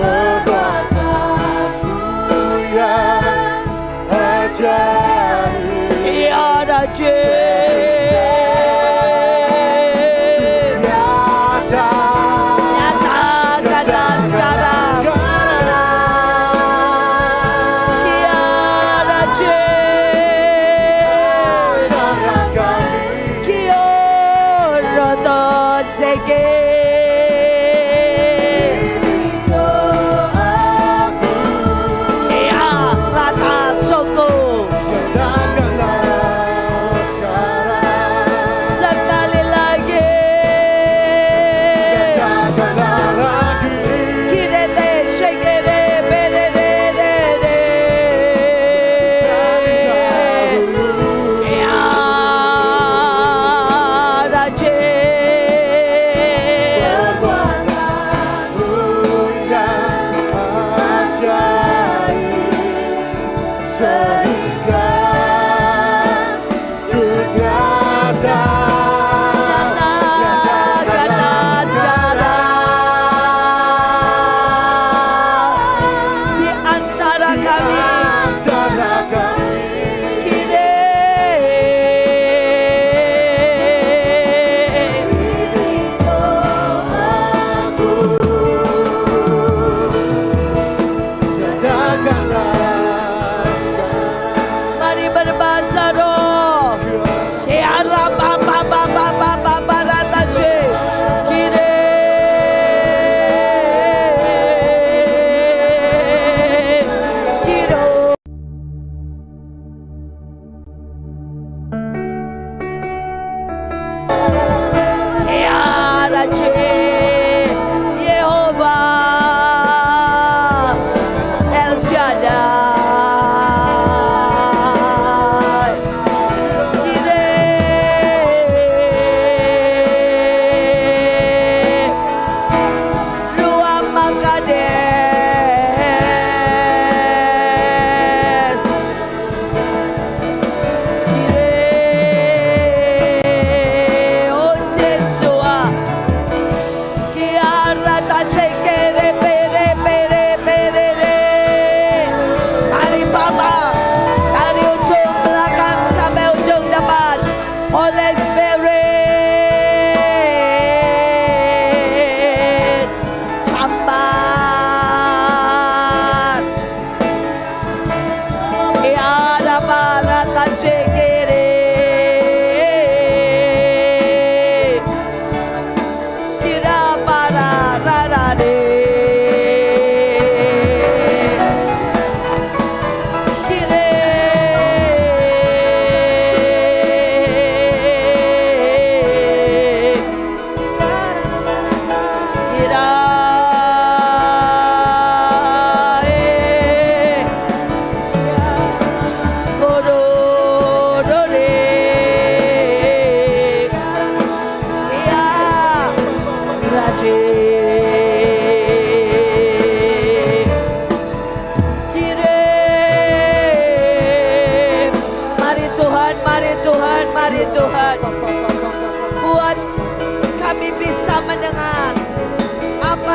Perbuatanmu yang ajaib Tiada nyatakanlah sekarang. Tiada kioroto sege. Rata soko. Sekali lagi. Kirete shekere berere. Ya Raje. Sehingga dunia Nyatakanlah sekarang di antara kami. Kire mari berbahasa roh. Kiara baba ratashe. Kire kiro. Kiara che Yehovah El Shaddai. Kire Ruang Makades. Kire oh Yeshua. Kiara tashekere pere. Mari Bapa, dari ujung belakang sampai ujung depan. Holy Spirit, sambar. Kiara para tashekere. Kira para rarare.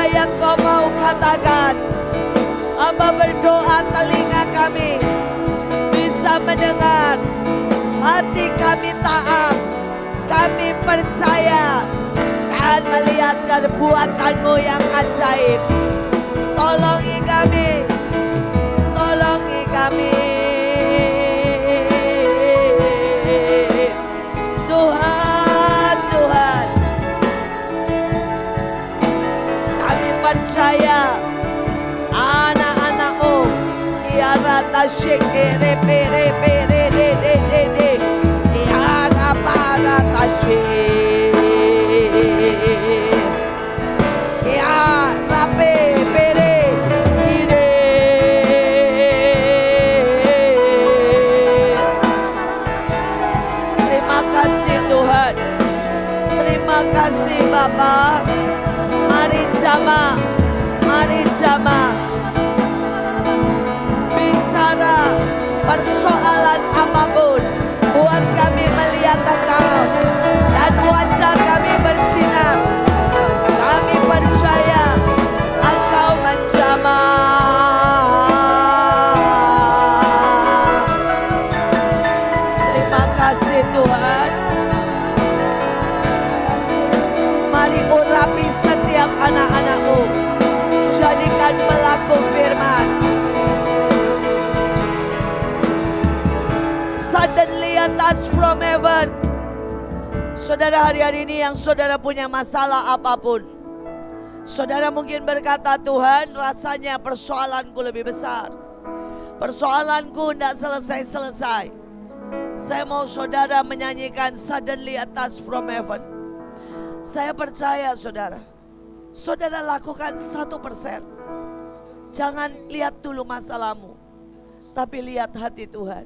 apa yang kau mau katakan. Hamba berdoa telinga kami bisa mendengar, hati kami taat, kami percaya dan melihat perbuatan-Mu yang ajaib. Tolongi kami, tolongi kami. Tuhan, Tuhan, kami percaya anak-anak-Mu kiara tasyik ere pere pere de de de de kiara para tasyik kiara pe pere kire. Terima kasih Tuhan, terima kasih Bapa. Mari jamaah, mari jamaah bicara persoalan apapun, buat kami melihat Engkau dan wajah kami bersinar. Kami percaya Engkau menjamah. Terima kasih Tuhan. Mari urapi setiap anak-anak-Mu, jadikan pelaku firman. Suddenly a touch from heaven. Saudara, hari-hari ini yang saudara punya masalah apapun, saudara mungkin berkata, Tuhan, rasanya persoalanku lebih besar, persoalanku tidak selesai-selesai. Saya mau saudara menyanyikan Suddenly a touch from heaven. Saya percaya saudara, saudara lakukan 1%. Jangan lihat dulu masalahmu, tapi lihat hati Tuhan.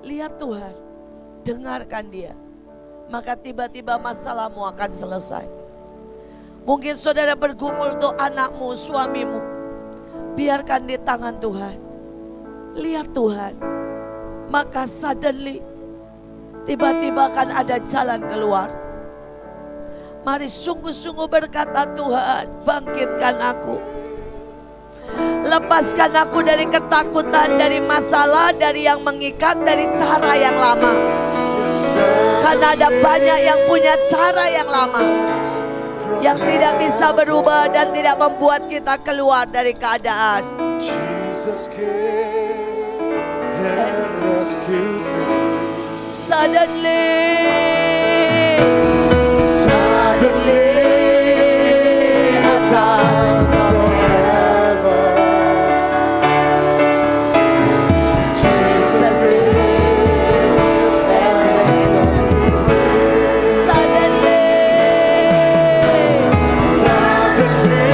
Lihat Tuhan, dengarkan Dia, maka tiba-tiba masalahmu akan selesai. Mungkin saudara bergumul untuk anakmu, suamimu, biarkan di tangan Tuhan. Lihat Tuhan, maka suddenly tiba-tiba akan ada jalan keluar. Mari sungguh-sungguh berkata, Tuhan, bangkitkan aku. Lepaskan aku dari ketakutan, dari masalah, dari yang mengikat, dari cara yang lama. Karena ada banyak yang punya cara yang lama, yang tidak bisa berubah dan tidak membuat kita keluar dari keadaan. Jesus came and rescued me. Suddenly, Suddenly, a touch from heaven. Jesus came and rescued me. suddenly, Suddenly,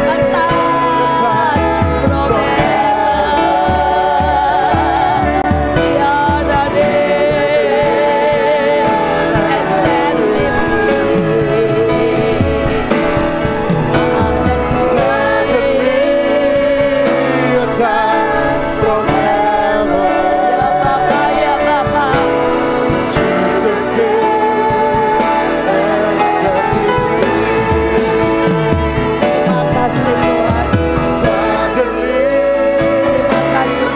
a touch from heaven. Beyond our day, and set me suddenly, a touch from heaven. Ya Bapa, ya Bapa. Jesus came and set me free. Terima kasih Tuhan. Suddenly, Terima kasih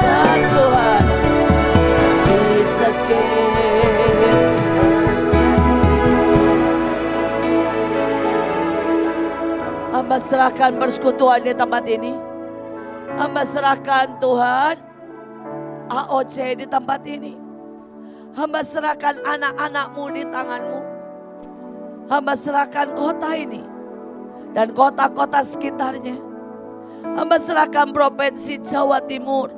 ya Tuhan. Jesus came. Hamba serahkan persekutuan di tempat ini. Hamba serahkan Tuhan AOC di tempat ini. Hamba serahkan anak-anak-Mu di tangan-Mu. Hamba serahkan kota ini dan kota-kota sekitarnya. Hamba serahkan provinsi Jawa Timur,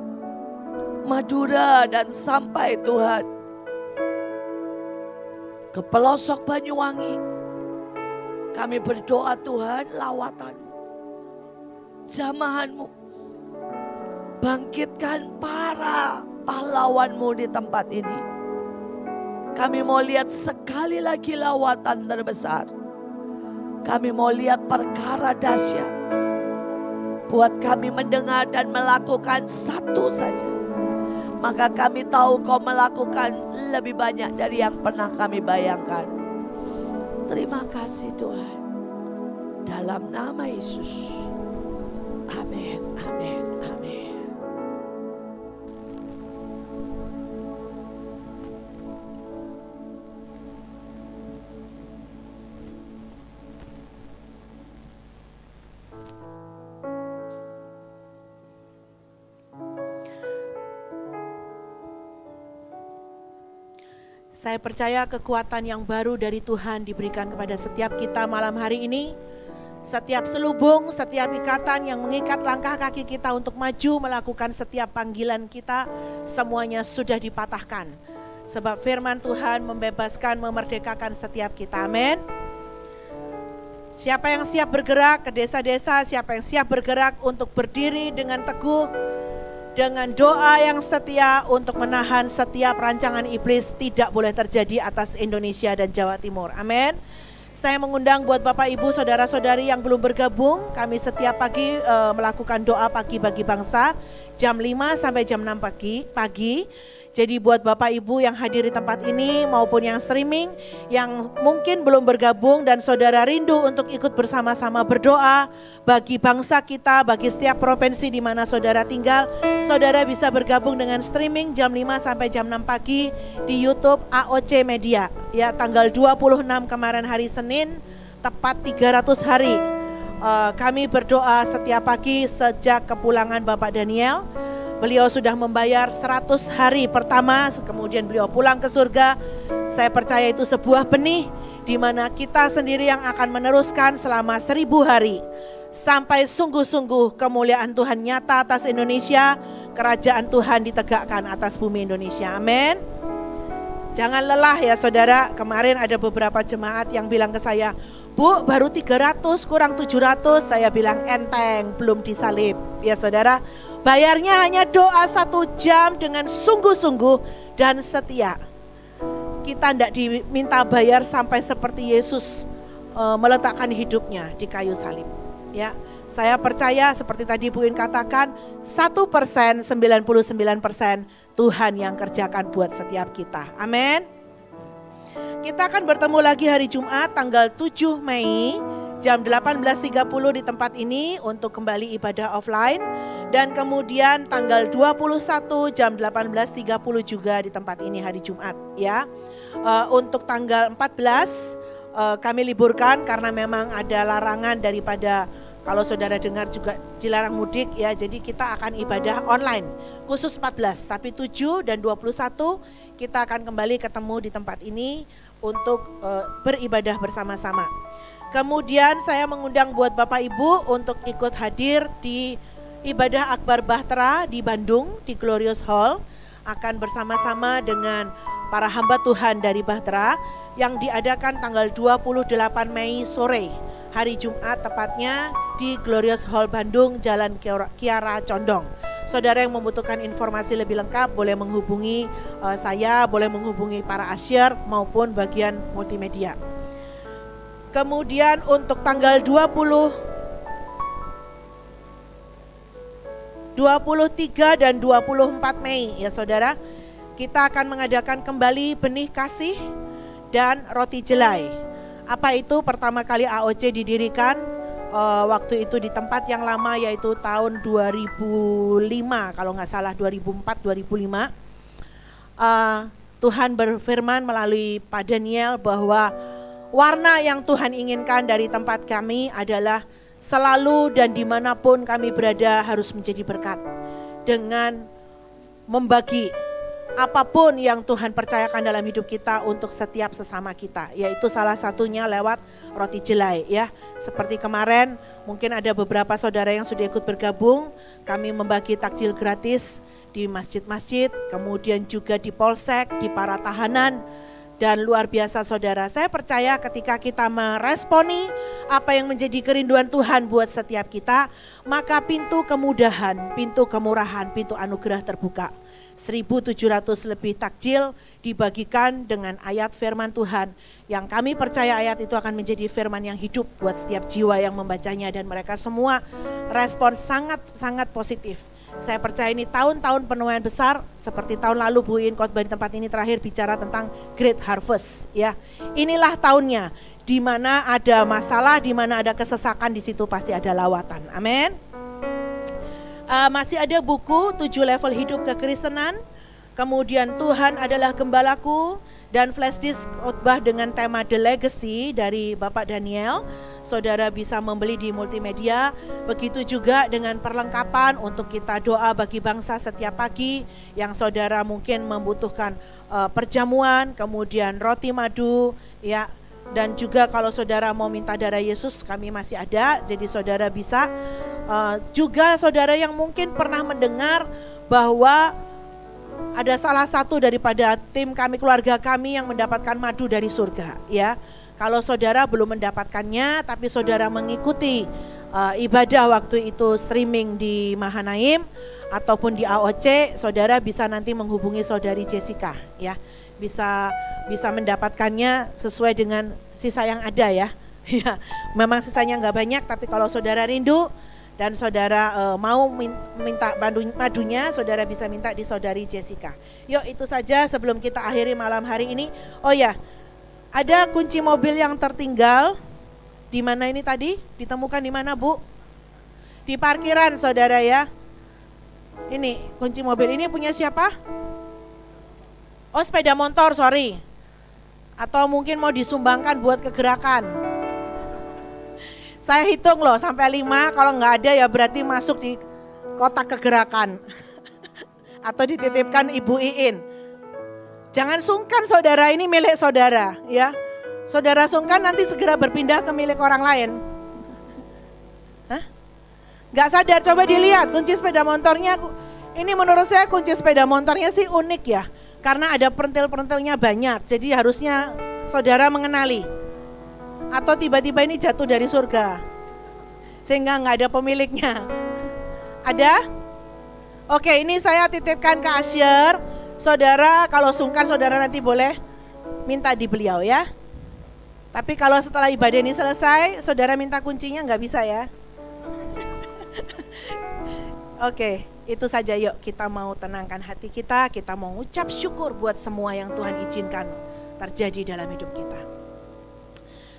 Madura, dan sampai Tuhan ke pelosok Banyuwangi. Kami berdoa Tuhan, lawatan-Mu, jamahan-Mu, bangkitkan para pahlawan-Mu di tempat ini. Kami mau lihat sekali lagi lawatan terbesar. Kami mau lihat perkara dahsyat. Buat kami mendengar dan melakukan satu saja, maka kami tahu Kau melakukan lebih banyak dari yang pernah kami bayangkan. Terima kasih Tuhan. Dalam nama Yesus. Amin, amin, amin. Saya percaya kekuatan yang baru dari Tuhan diberikan kepada setiap kita malam hari ini. Setiap selubung, setiap ikatan yang mengikat langkah kaki kita untuk maju melakukan setiap panggilan kita, semuanya sudah dipatahkan. Sebab firman Tuhan membebaskan, memerdekakan setiap kita. Amin. Siapa yang siap bergerak ke desa-desa, siapa yang siap bergerak untuk berdiri dengan teguh, dengan doa yang setia untuk menahan setiap rancangan iblis tidak boleh terjadi atas Indonesia dan Jawa Timur. Amin. Saya mengundang buat Bapak Ibu Saudara-saudari yang belum bergabung, kami setiap pagi melakukan doa pagi bagi bangsa jam 5 sampai jam 6 pagi. Jadi buat Bapak Ibu yang hadir di tempat ini maupun yang streaming, yang mungkin belum bergabung dan saudara rindu untuk ikut bersama-sama berdoa bagi bangsa kita, bagi setiap provinsi di mana saudara tinggal, saudara bisa bergabung dengan streaming jam 5 sampai jam 6 pagi di YouTube AOC Media. Ya, tanggal 26 kemarin hari Senin, tepat 300 hari. Kami berdoa setiap pagi sejak kepulangan Bapak Daniel. Beliau sudah membayar 100 hari pertama, kemudian beliau pulang ke surga. Saya percaya itu sebuah benih di mana kita sendiri yang akan meneruskan selama 1000 hari. Sampai sungguh-sungguh kemuliaan Tuhan nyata atas Indonesia, kerajaan Tuhan ditegakkan atas bumi Indonesia. Amin. Jangan lelah ya saudara, kemarin ada beberapa jemaat yang bilang ke saya, Bu baru 300 kurang 700, saya bilang enteng, belum disalib. Ya saudara, bayarnya hanya doa 1 jam dengan sungguh-sungguh dan setia. Kita tidak diminta bayar sampai seperti Yesus meletakkan hidupnya di kayu salib. Ya, saya percaya seperti tadi Bu In katakan, 1%, 99% Tuhan yang kerjakan buat setiap kita. Amin. Kita akan bertemu lagi hari Jumat tanggal 7 Mei jam 18.30 di tempat ini untuk kembali ibadah offline. Dan kemudian tanggal 21 jam 18.30 juga di tempat ini hari Jumat ya. Untuk tanggal 14 kami liburkan karena memang ada larangan daripada, kalau saudara dengar juga dilarang mudik ya. Jadi kita akan ibadah online khusus 14, tapi 7 dan 21 kita akan kembali ketemu di tempat ini untuk beribadah bersama-sama. Kemudian saya mengundang buat Bapak Ibu untuk ikut hadir di ibadah Akbar Bahtera di Bandung di Glorious Hall, akan bersama-sama dengan para hamba Tuhan dari Bahtera yang diadakan tanggal 28 Mei sore, hari Jumat tepatnya di Glorious Hall Bandung, Jalan Kiara Condong. Saudara yang membutuhkan informasi lebih lengkap boleh menghubungi saya, boleh menghubungi para asyir maupun bagian multimedia. Kemudian untuk tanggal 23 dan 24 Mei ya saudara, kita akan mengadakan kembali benih kasih dan roti jelai. Apa itu? Pertama kali AOC didirikan waktu itu di tempat yang lama, yaitu tahun 2005 kalau nggak salah, 2004-2005. Tuhan berfirman melalui Pak Daniel bahwa warna yang Tuhan inginkan dari tempat kami adalah selalu dan dimanapun kami berada harus menjadi berkat dengan membagi apapun yang Tuhan percayakan dalam hidup kita untuk setiap sesama kita, yaitu salah satunya lewat roti jelai ya. Seperti kemarin mungkin ada beberapa saudara yang sudah ikut bergabung, kami membagi takjil gratis di masjid-masjid, kemudian juga di polsek, di para tahanan. Dan luar biasa saudara, saya percaya ketika kita meresponi apa yang menjadi kerinduan Tuhan buat setiap kita, maka pintu kemudahan, pintu kemurahan, pintu anugerah terbuka. 1.700 lebih takjil dibagikan dengan ayat firman Tuhan, yang kami percaya ayat itu akan menjadi firman yang hidup buat setiap jiwa yang membacanya, dan mereka semua respon sangat positif. Saya percaya ini tahun-tahun penuaian besar, seperti tahun lalu Bu In khotbah di tempat ini terakhir bicara tentang Great Harvest ya. Inilah tahunnya, Di mana ada masalah, di mana ada kesesakan, di situ pasti ada lawatan. Amin. Masih ada buku 7 level hidup kekristenan. Kemudian Tuhan adalah gembalaku, dan flash disk khotbah dengan tema The Legacy dari Bapak Daniel. Saudara bisa membeli di multimedia. Begitu juga dengan perlengkapan untuk kita doa bagi bangsa setiap pagi, yang saudara mungkin membutuhkan perjamuan, kemudian roti madu, ya. Dan juga kalau saudara mau minta darah Yesus, kami masih ada. Jadi saudara bisa juga saudara yang mungkin pernah mendengar bahwa ada salah satu daripada tim kami, keluarga kami yang mendapatkan madu dari surga, ya. Kalau saudara belum mendapatkannya, tapi saudara mengikuti ibadah waktu itu streaming di Mahanaim ataupun di AOC, saudara bisa nanti menghubungi saudari Jessica, ya. Bisa mendapatkannya sesuai dengan sisa yang ada, ya. Ya, memang sisanya nggak banyak, tapi kalau saudara rindu dan saudara mau minta madunya, saudara bisa minta di saudari Jessica. Yuk, itu saja sebelum kita akhiri malam hari ini. Oh ya, ada kunci mobil yang tertinggal. Di mana ini tadi? Ditemukan di mana, Bu? Di parkiran, saudara, ya. Ini kunci mobil ini punya siapa? Oh, sepeda motor, sorry. Atau mungkin mau disumbangkan buat kegerakan. Saya hitung loh sampai 5, kalau nggak ada ya berarti masuk di kotak kegerakan. Atau dititipkan Ibu Iin. Jangan sungkan saudara, ini milik saudara, ya. Saudara sungkan nanti segera berpindah ke milik orang lain. Hah? Nggak sadar, coba dilihat kunci sepeda motornya. Ini menurut saya kunci sepeda motornya sih unik, ya. Karena ada perentil-perentilnya banyak, jadi harusnya saudara mengenali. Atau tiba-tiba ini jatuh dari surga, sehingga nggak ada pemiliknya. Ada? Oke, ini saya titipkan ke Asyer. Saudara kalau sungkan, saudara nanti boleh minta di beliau, ya. Tapi kalau setelah ibadah ini selesai, saudara minta kuncinya nggak bisa, ya. Oke, itu saja. Yuk kita mau tenangkan hati kita mau ucap syukur buat semua yang Tuhan izinkan terjadi dalam hidup kita.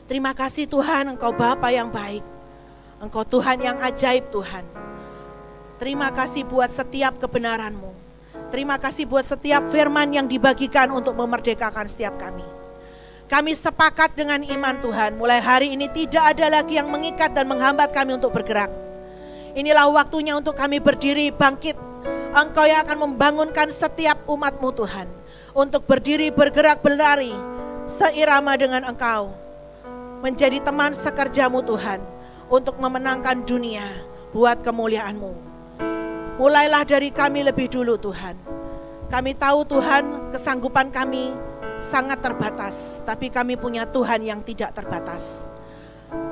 Terima kasih Tuhan, Engkau Bapa yang baik. Engkau Tuhan yang ajaib, Tuhan. Terima kasih buat setiap kebenaran-Mu. Terima kasih buat setiap firman yang dibagikan untuk memerdekakan setiap kami. Kami sepakat dengan iman Tuhan, mulai hari ini tidak ada lagi yang mengikat dan menghambat kami untuk bergerak. Inilah waktunya untuk kami berdiri bangkit. Engkau yang akan membangunkan setiap umat-Mu Tuhan. Untuk berdiri, bergerak, berlari seirama dengan Engkau. Menjadi teman sekerja-Mu Tuhan, untuk memenangkan dunia buat kemuliaan-Mu. Mulailah dari kami lebih dulu Tuhan. Kami tahu Tuhan kesanggupan kami sangat terbatas, tapi kami punya Tuhan yang tidak terbatas.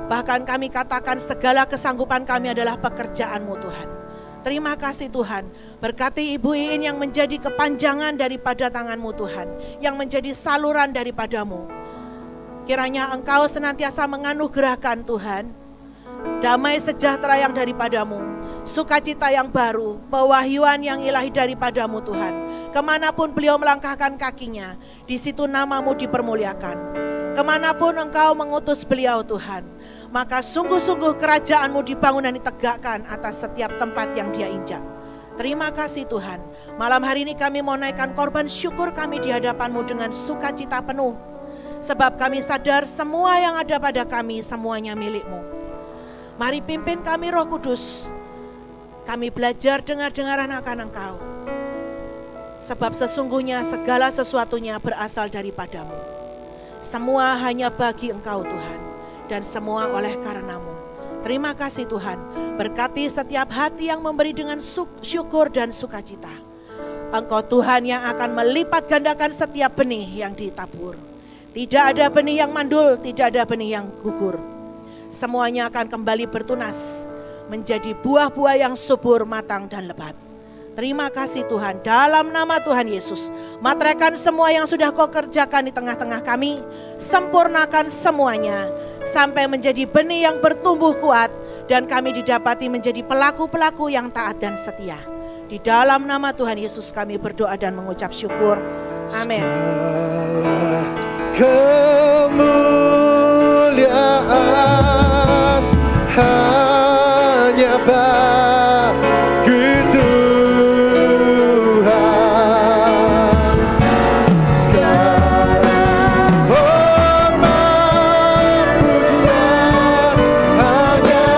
Bahkan kami katakan segala kesanggupan kami adalah pekerjaan-Mu Tuhan. Terima kasih Tuhan, berkati Ibu Iin yang menjadi kepanjangan daripada tangan-Mu Tuhan, yang menjadi saluran daripada-Mu. Kiranya Engkau senantiasa menganugerahkan Tuhan, damai sejahtera yang daripada-Mu, sukacita yang baru, pewahyuan yang ilahi daripada-Mu Tuhan. Kemanapun beliau melangkahkan kakinya, di situ nama-Mu dipermuliakan. Kemanapun Engkau mengutus beliau Tuhan, maka sungguh-sungguh kerajaan-Mu dibangun dan ditegakkan atas setiap tempat yang dia injak. Terima kasih Tuhan. Malam hari ini kami mau naikkan korban syukur kami di hadapan-Mu dengan sukacita penuh. Sebab kami sadar semua yang ada pada kami semuanya milik-Mu. Mari pimpin kami Roh Kudus. Kami belajar dengar-dengaran akan Engkau. Sebab sesungguhnya segala sesuatunya berasal daripada-Mu. Semua hanya bagi Engkau Tuhan. Dan semua oleh karena-Mu. Terima kasih Tuhan. Berkati setiap hati yang memberi dengan syukur dan sukacita. Engkau Tuhan yang akan melipat gandakan setiap benih yang ditabur. Tidak ada benih yang mandul, tidak ada benih yang gugur. Semuanya akan kembali bertunas, menjadi buah-buah yang subur, matang dan lebat. Terima kasih Tuhan, dalam nama Tuhan Yesus. Materaikan semua yang sudah Kau kerjakan di tengah-tengah kami, sempurnakan semuanya, sampai menjadi benih yang bertumbuh kuat, dan kami didapati menjadi pelaku-pelaku yang taat dan setia. Di dalam nama Tuhan Yesus kami berdoa dan mengucap syukur. Amin. Kemuliaan bagi Tuhan. Sekarang hormat pujian hanya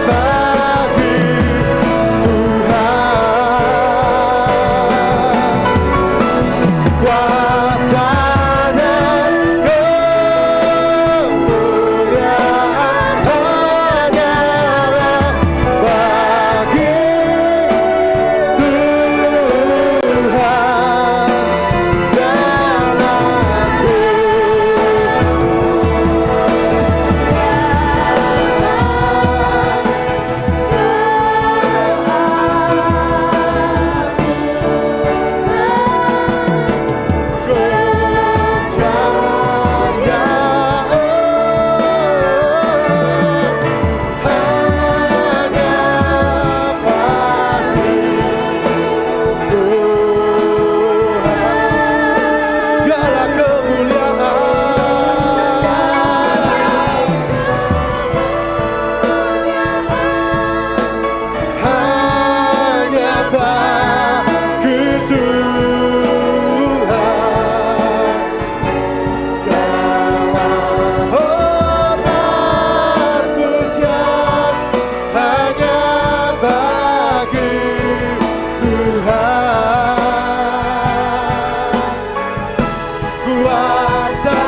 bagi Tuhan. Kuasa dan kemuliaan hanyalah bagi Tuhan segala kemuliaan hanya bagi Tuhan. Segala hormat pujian hanya bagi Tuhan. Kuasa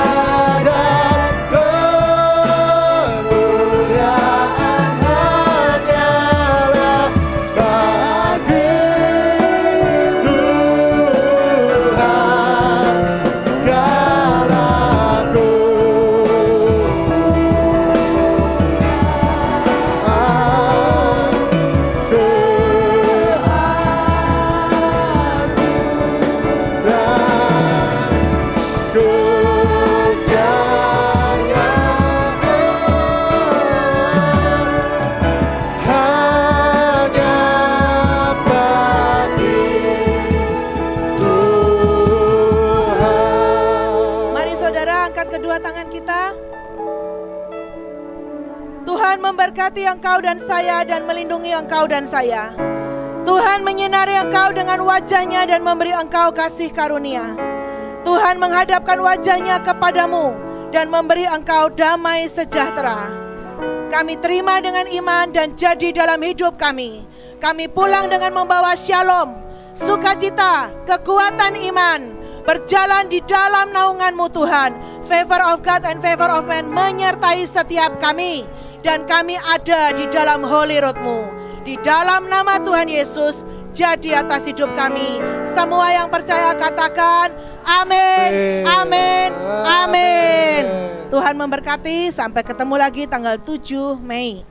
dan kemuliaan hanyalah bagi Tuhan segalaku. Mari saudara angkat kedua tangan kita. Tuhan memberkati engkau dan saya dan melindungi engkau dan saya. Tuhan menyinari engkau dengan wajahnya dan memberi engkau kasih karunia. Tuhan menghadapkan wajahnya kepadamu dan memberi engkau damai sejahtera. Kami terima dengan iman dan jadi dalam hidup kami. Kami pulang dengan membawa shalom, sukacita, kekuatan iman, berjalan di dalam naungan-Mu Tuhan. Favor of God and favor of man menyertai setiap kami. Dan kami ada di dalam holy road-Mu. Di dalam nama Tuhan Yesus, jadi atas hidup kami. Semua yang percaya katakan amin, amin, amin. Tuhan memberkati, sampai ketemu lagi tanggal 7 Mei.